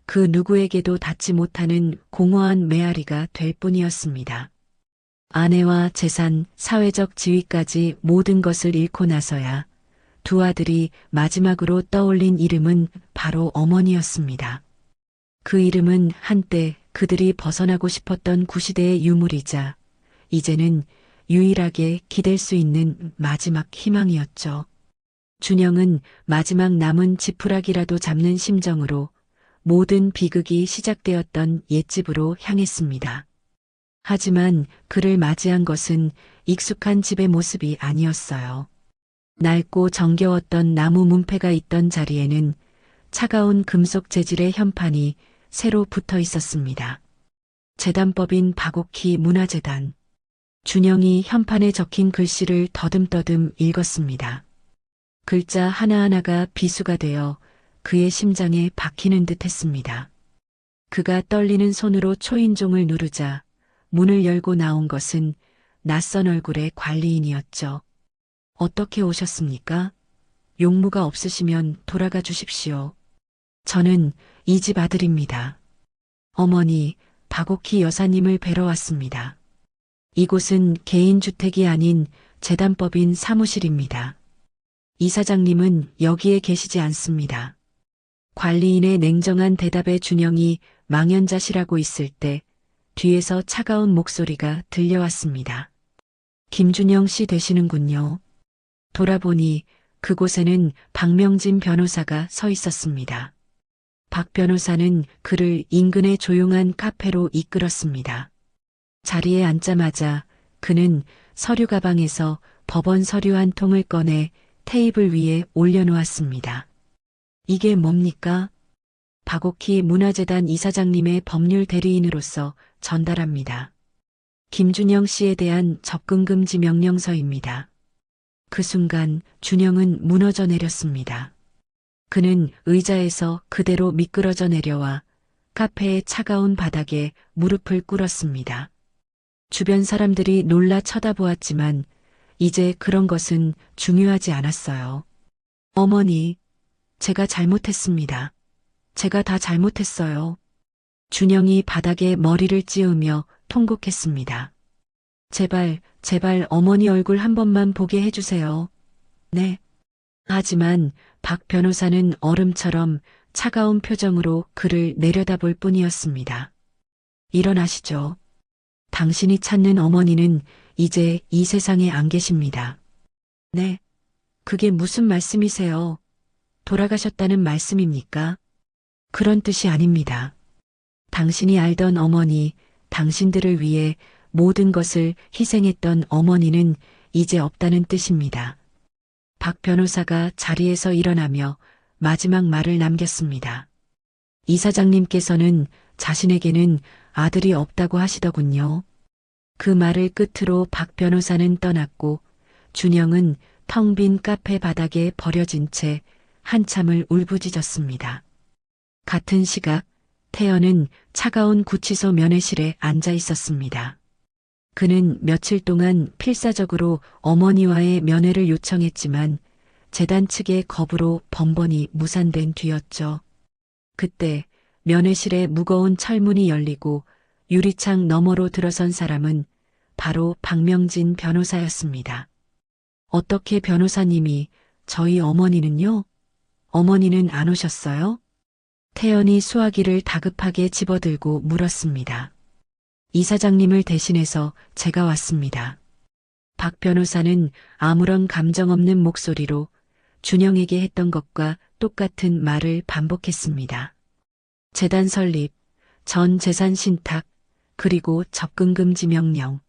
그 누구에게도 닿지 못하는 공허한 메아리가 될 뿐이었습니다. 아내와 재산, 사회적 지위까지 모든 것을 잃고 나서야 두 아들이 마지막으로 떠올린 이름은 바로 어머니였습니다. 그 이름은 한때 그들이 벗어나고 싶었던 구시대의 유물이자 이제는 유일하게 기댈 수 있는 마지막 희망이었죠. 준영은 마지막 남은 지푸라기라도 잡는 심정으로 모든 비극이 시작되었던 옛집으로 향했습니다. 하지만 그를 맞이한 것은 익숙한 집의 모습이 아니었어요. 낡고 정겨웠던 나무 문패가 있던 자리에는 차가운 금속 재질의 현판이 새로 붙어 있었습니다. 재단법인 박옥희 문화재단. 준영이 현판에 적힌 글씨를 더듬더듬 읽었습니다. 글자 하나하나가 비수가 되어 그의 심장에 박히는 듯 했습니다. 그가 떨리는 손으로 초인종을 누르자 문을 열고 나온 것은 낯선 얼굴의 관리인이었죠. 어떻게 오셨습니까? 용무가 없으시면 돌아가 주십시오. 저는 이 집 아들입니다. 어머니, 박옥희 여사님을 뵈러 왔습니다. 이곳은 개인주택이 아닌 재단법인 사무실입니다. 이사장님은 여기에 계시지 않습니다. 관리인의 냉정한 대답에 준영이 망연자실하고 있을 때 뒤에서 차가운 목소리가 들려왔습니다. 김준영 씨 되시는군요. 돌아보니 그곳에는 박명진 변호사가 서 있었습니다. 박 변호사는 그를 인근의 조용한 카페로 이끌었습니다. 자리에 앉자마자 그는 서류 가방에서 법원 서류 한 통을 꺼내 테이블 위에 올려놓았습니다. 이게 뭡니까? 박옥희 문화재단 이사장님의 법률 대리인으로서 전달합니다. 김준영 씨에 대한 접근금지 명령서입니다. 그 순간 준영은 무너져 내렸습니다. 그는 의자에서 그대로 미끄러져 내려와 카페의 차가운 바닥에 무릎을 꿇었습니다. 주변 사람들이 놀라 쳐다보았지만 이제 그런 것은 중요하지 않았어요. 어머니, 제가 잘못했습니다. 제가 다 잘못했어요. 준영이 바닥에 머리를 찌우며 통곡했습니다. 제발, 제발 어머니 얼굴 한 번만 보게 해주세요. 네. 하지만 박 변호사는 얼음처럼 차가운 표정으로 그를 내려다볼 뿐이었습니다. 일어나시죠. 당신이 찾는 어머니는 이제 이 세상에 안 계십니다. 네. 그게 무슨 말씀이세요? 돌아가셨다는 말씀입니까? 그런 뜻이 아닙니다. 당신이 알던 어머니, 당신들을 위해 모든 것을 희생했던 어머니는 이제 없다는 뜻입니다. 박 변호사가 자리에서 일어나며 마지막 말을 남겼습니다. 이사장님께서는 자신에게는 아들이 없다고 하시더군요. 그 말을 끝으로 박 변호사는 떠났고 준영은 텅 빈 카페 바닥에 버려진 채 한참을 울부짖었습니다. 같은 시각 태연은 차가운 구치소 면회실에 앉아 있었습니다. 그는 며칠 동안 필사적으로 어머니와의 면회를 요청했지만 재단 측의 겁으로 번번이 무산된 뒤였죠. 그때 면회실에 무거운 철문이 열리고 유리창 너머로 들어선 사람은 바로 박명진 변호사였습니다. 어떻게 변호사님이 저희 어머니는요? 어머니는 안 오셨어요? 태연이 수화기를 다급하게 집어들고 물었습니다. 이사장님을 대신해서 제가 왔습니다. 박 변호사는 아무런 감정 없는 목소리로 준영에게 했던 것과 똑같은 말을 반복했습니다. 재단 설립, 전 재산 신탁, 그리고 접근금지 명령.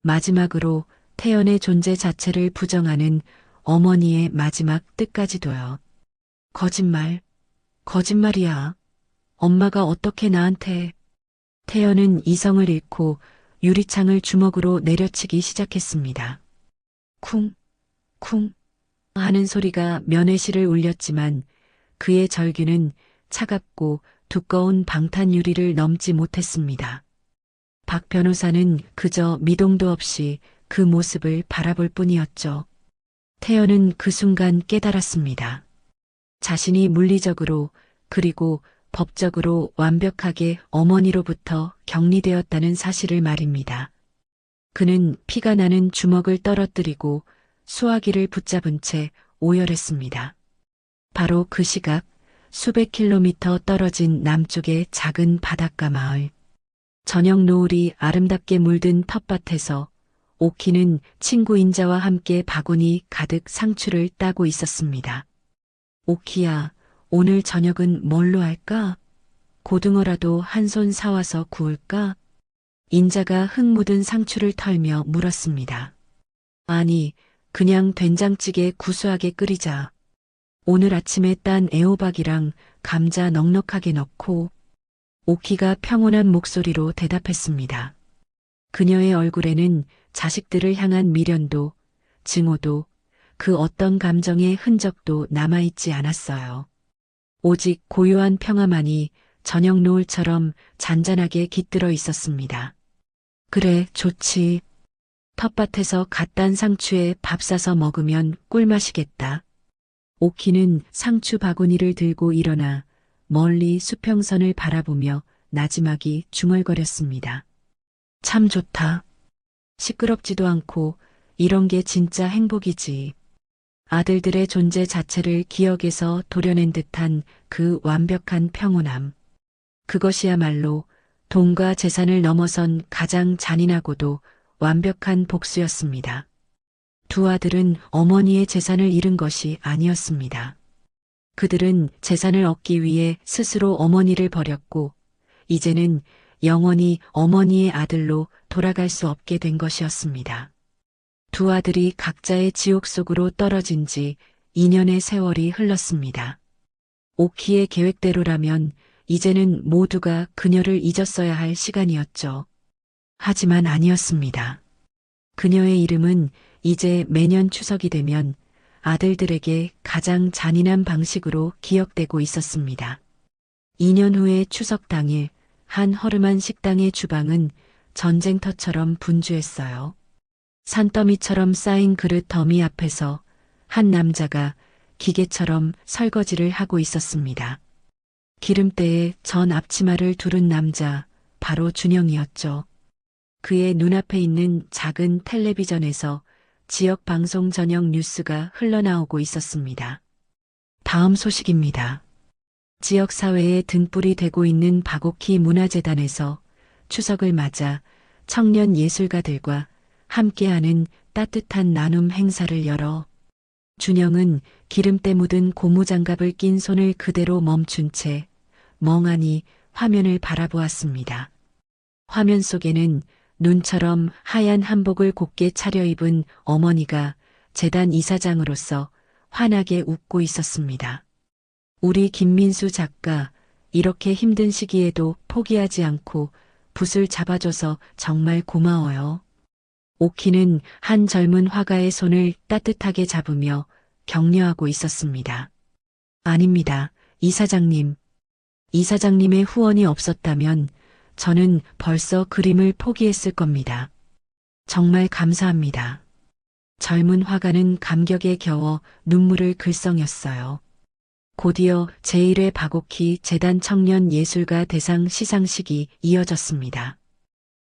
마지막으로 태연의 존재 자체를 부정하는 어머니의 마지막 뜻까지도요. 거짓말, 거짓말이야. 엄마가 어떻게 나한테... 태연은 이성을 잃고 유리창을 주먹으로 내려치기 시작했습니다. 쿵, 쿵 하는 소리가 면회실을 울렸지만 그의 절규는 차갑고 두꺼운 방탄 유리를 넘지 못했습니다. 박 변호사는 그저 미동도 없이 그 모습을 바라볼 뿐이었죠. 태연은 그 순간 깨달았습니다. 자신이 물리적으로 그리고 법적으로 완벽하게 어머니로부터 격리되었다는 사실을 말입니다. 그는 피가 나는 주먹을 떨어뜨리고 수화기를 붙잡은 채 오열했습니다. 바로 그 시각 수백 킬로미터 떨어진 남쪽의 작은 바닷가 마을. 저녁 노을이 아름답게 물든 텃밭에서 오키는 친구 인자와 함께 바구니 가득 상추를 따고 있었습니다. 오키야, 오늘 저녁은 뭘로 할까? 고등어라도 한 손 사와서 구울까? 인자가 흙 묻은 상추를 털며 물었습니다. 아니, 그냥 된장찌개 구수하게 끓이자. 오늘 아침에 딴 애호박이랑 감자 넉넉하게 넣고. 오키가 평온한 목소리로 대답했습니다. 그녀의 얼굴에는 자식들을 향한 미련도, 증오도, 그 어떤 감정의 흔적도 남아있지 않았어요. 오직 고요한 평화만이 저녁 노을처럼 잔잔하게 깃들어 있었습니다. 그래, 좋지. 텃밭에서 갓 딴 상추에 밥 싸서 먹으면 꿀맛이겠다. 오키는 상추 바구니를 들고 일어나 멀리 수평선을 바라보며 나지막이 중얼거렸습니다. 참 좋다. 시끄럽지도 않고 이런 게 진짜 행복이지. 아들들의 존재 자체를 기억에서 도려낸 듯한 그 완벽한 평온함. 그것이야말로 돈과 재산을 넘어선 가장 잔인하고도 완벽한 복수였습니다. 두 아들은 어머니의 재산을 잃은 것이 아니었습니다. 그들은 재산을 얻기 위해 스스로 어머니를 버렸고, 이제는 영원히 어머니의 아들로 돌아갈 수 없게 된 것이었습니다. 두 아들이 각자의 지옥 속으로 떨어진 지 2년의 세월이 흘렀습니다. 오키의 계획대로라면 이제는 모두가 그녀를 잊었어야 할 시간이었죠. 하지만 아니었습니다. 그녀의 이름은 이제 매년 추석이 되면 아들들에게 가장 잔인한 방식으로 기억되고 있었습니다. 2년 후의 추석 당일 한 허름한 식당의 주방은 전쟁터처럼 분주했어요. 산더미처럼 쌓인 그릇 더미 앞에서 한 남자가 기계처럼 설거지를 하고 있었습니다. 기름때에 전 앞치마를 두른 남자, 바로 준영이었죠. 그의 눈앞에 있는 작은 텔레비전에서 지역 방송 전용 뉴스가 흘러나오고 있었습니다. 다음 소식입니다. 지역 사회에 등불이 되고 있는 박옥희 문화재단에서 추석을 맞아 청년 예술가들과 함께하는 따뜻한 나눔 행사를 열어 준영은 기름때 묻은 고무장갑을 낀 손을 그대로 멈춘 채 멍하니 화면을 바라보았습니다. 화면 속에는 눈처럼 하얀 한복을 곱게 차려입은 어머니가 재단 이사장으로서 환하게 웃고 있었습니다. 우리 김민수 작가, 이렇게 힘든 시기에도 포기하지 않고 붓을 잡아줘서 정말 고마워요. 오키는 한 젊은 화가의 손을 따뜻하게 잡으며 격려하고 있었습니다. 아닙니다, 이사장님. 이사장님의 후원이 없었다면 저는 벌써 그림을 포기했을 겁니다. 정말 감사합니다. 젊은 화가는 감격에 겨워 눈물을 글썽였어요. 곧이어 제1회 박옥희 재단 청년 예술가 대상 시상식이 이어졌습니다.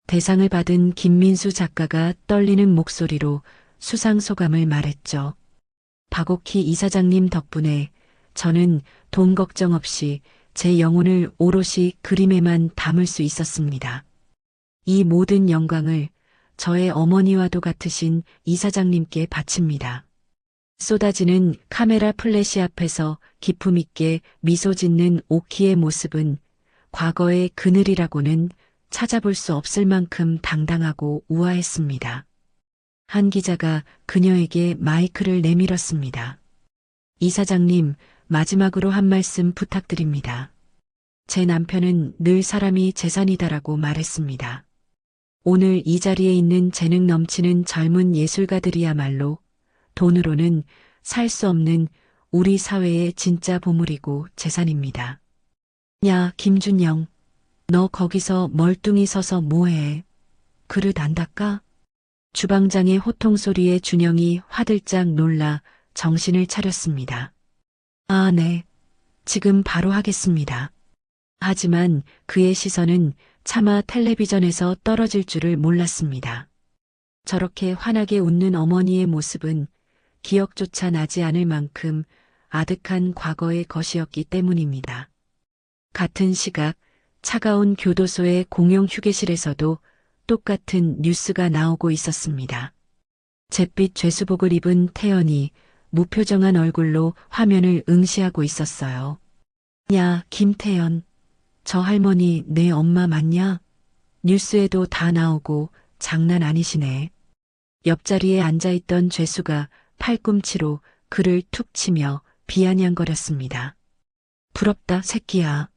대상을 받은 김민수 작가가 떨리는 목소리로 수상 소감을 말했죠. 박옥희 이사장님 덕분에 저는 돈 걱정 없이 제 영혼을 오롯이 그림에만 담을 수 있었습니다. 이 모든 영광을 저의 어머니와도 같으신 이사장님께 바칩니다. 쏟아지는 카메라 플래시 앞에서 기품 있게 미소 짓는 오키의 모습은 과거의 그늘이라고는 찾아볼 수 없을 만큼 당당하고 우아했습니다. 한 기자가 그녀에게 마이크를 내밀었습니다. 이사장님, 마지막으로 한 말씀 부탁드립니다. 제 남편은 늘 사람이 재산이다라고 말했습니다. 오늘 이 자리에 있는 재능 넘치는 젊은 예술가들이야말로 돈으로는 살 수 없는 우리 사회의 진짜 보물이고 재산입니다. 야, 김준영, 너 거기서 멀뚱히 서서 뭐해? 그릇 안 닦아? 주방장의 호통 소리에 준영이 화들짝 놀라 정신을 차렸습니다. 아, 네. 지금 바로 하겠습니다. 하지만 그의 시선은 차마 텔레비전에서 떨어질 줄을 몰랐습니다. 저렇게 환하게 웃는 어머니의 모습은 기억조차 나지 않을 만큼 아득한 과거의 것이었기 때문입니다. 같은 시각 차가운 교도소의 공용 휴게실에서도 똑같은 뉴스가 나오고 있었습니다. 잿빛 죄수복을 입은 태연이 무표정한 얼굴로 화면을 응시하고 있었어요. 야, 김태연. 저 할머니 내 엄마 맞냐? 뉴스에도 다 나오고 장난 아니시네. 옆자리에 앉아있던 죄수가 팔꿈치로 그를 툭 치며 비아냥거렸습니다. 부럽다, 새끼야.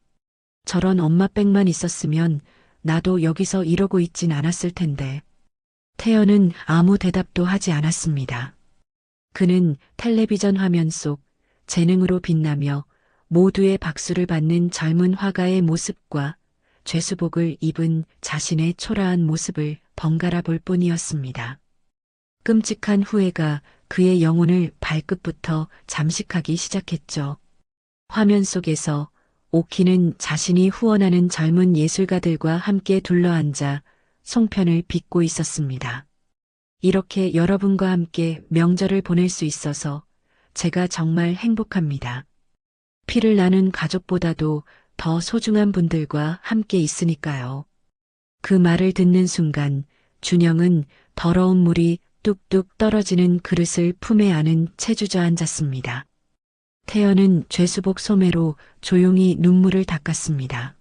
저런 엄마 빽만 있었으면 나도 여기서 이러고 있진 않았을 텐데. 태연은 아무 대답도 하지 않았습니다. 그는 텔레비전 화면 속 재능으로 빛나며 모두의 박수를 받는 젊은 화가의 모습과 죄수복을 입은 자신의 초라한 모습을 번갈아 볼 뿐이었습니다. 끔찍한 후회가 그의 영혼을 발끝부터 잠식하기 시작했죠. 화면 속에서 오키는 자신이 후원하는 젊은 예술가들과 함께 둘러앉아 송편을 빚고 있었습니다. 이렇게 여러분과 함께 명절을 보낼 수 있어서 제가 정말 행복합니다. 피를 나눈 가족보다도 더 소중한 분들과 함께 있으니까요. 그 말을 듣는 순간 준영은 더러운 물이 뚝뚝 떨어지는 그릇을 품에 안은 채 주저앉았습니다. 태연은 죄수복 소매로 조용히 눈물을 닦았습니다.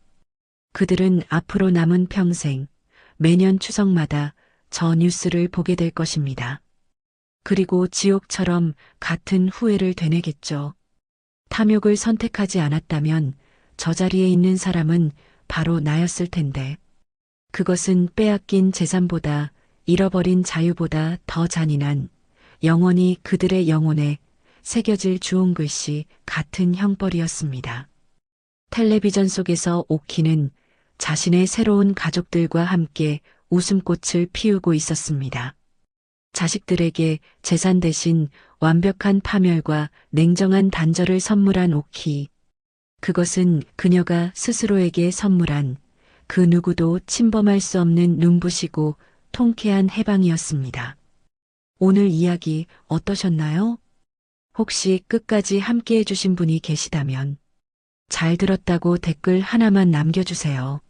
그들은 앞으로 남은 평생 매년 추석마다 저 뉴스를 보게 될 것입니다. 그리고 지옥처럼 같은 후회를 되뇌겠죠. 탐욕을 선택하지 않았다면 저 자리에 있는 사람은 바로 나였을 텐데. 그것은 빼앗긴 재산보다 잃어버린 자유보다 더 잔인한 영원히 그들의 영혼에 새겨질 주홍 글씨 같은 형벌이었습니다. 텔레비전 속에서 오키는 자신의 새로운 가족들과 함께 웃음꽃을 피우고 있었습니다. 자식들에게 재산 대신 완벽한 파멸과 냉정한 단절을 선물한 오키. 그것은 그녀가 스스로에게 선물한 그 누구도 침범할 수 없는 눈부시고 통쾌한 해방이었습니다. 오늘 이야기 어떠셨나요? 혹시 끝까지 함께 해주신 분이 계시다면 잘 들었다고 댓글 하나만 남겨주세요.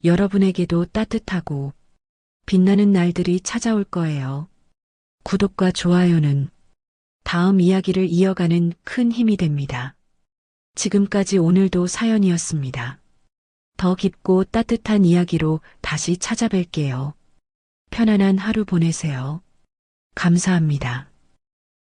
여러분에게도 따뜻하고 빛나는 날들이 찾아올 거예요. 구독과 좋아요는 다음 이야기를 이어가는 큰 힘이 됩니다. 지금까지 오늘도 사연이었습니다. 더 깊고 따뜻한 이야기로 다시 찾아뵐게요. 편안한 하루 보내세요. 감사합니다.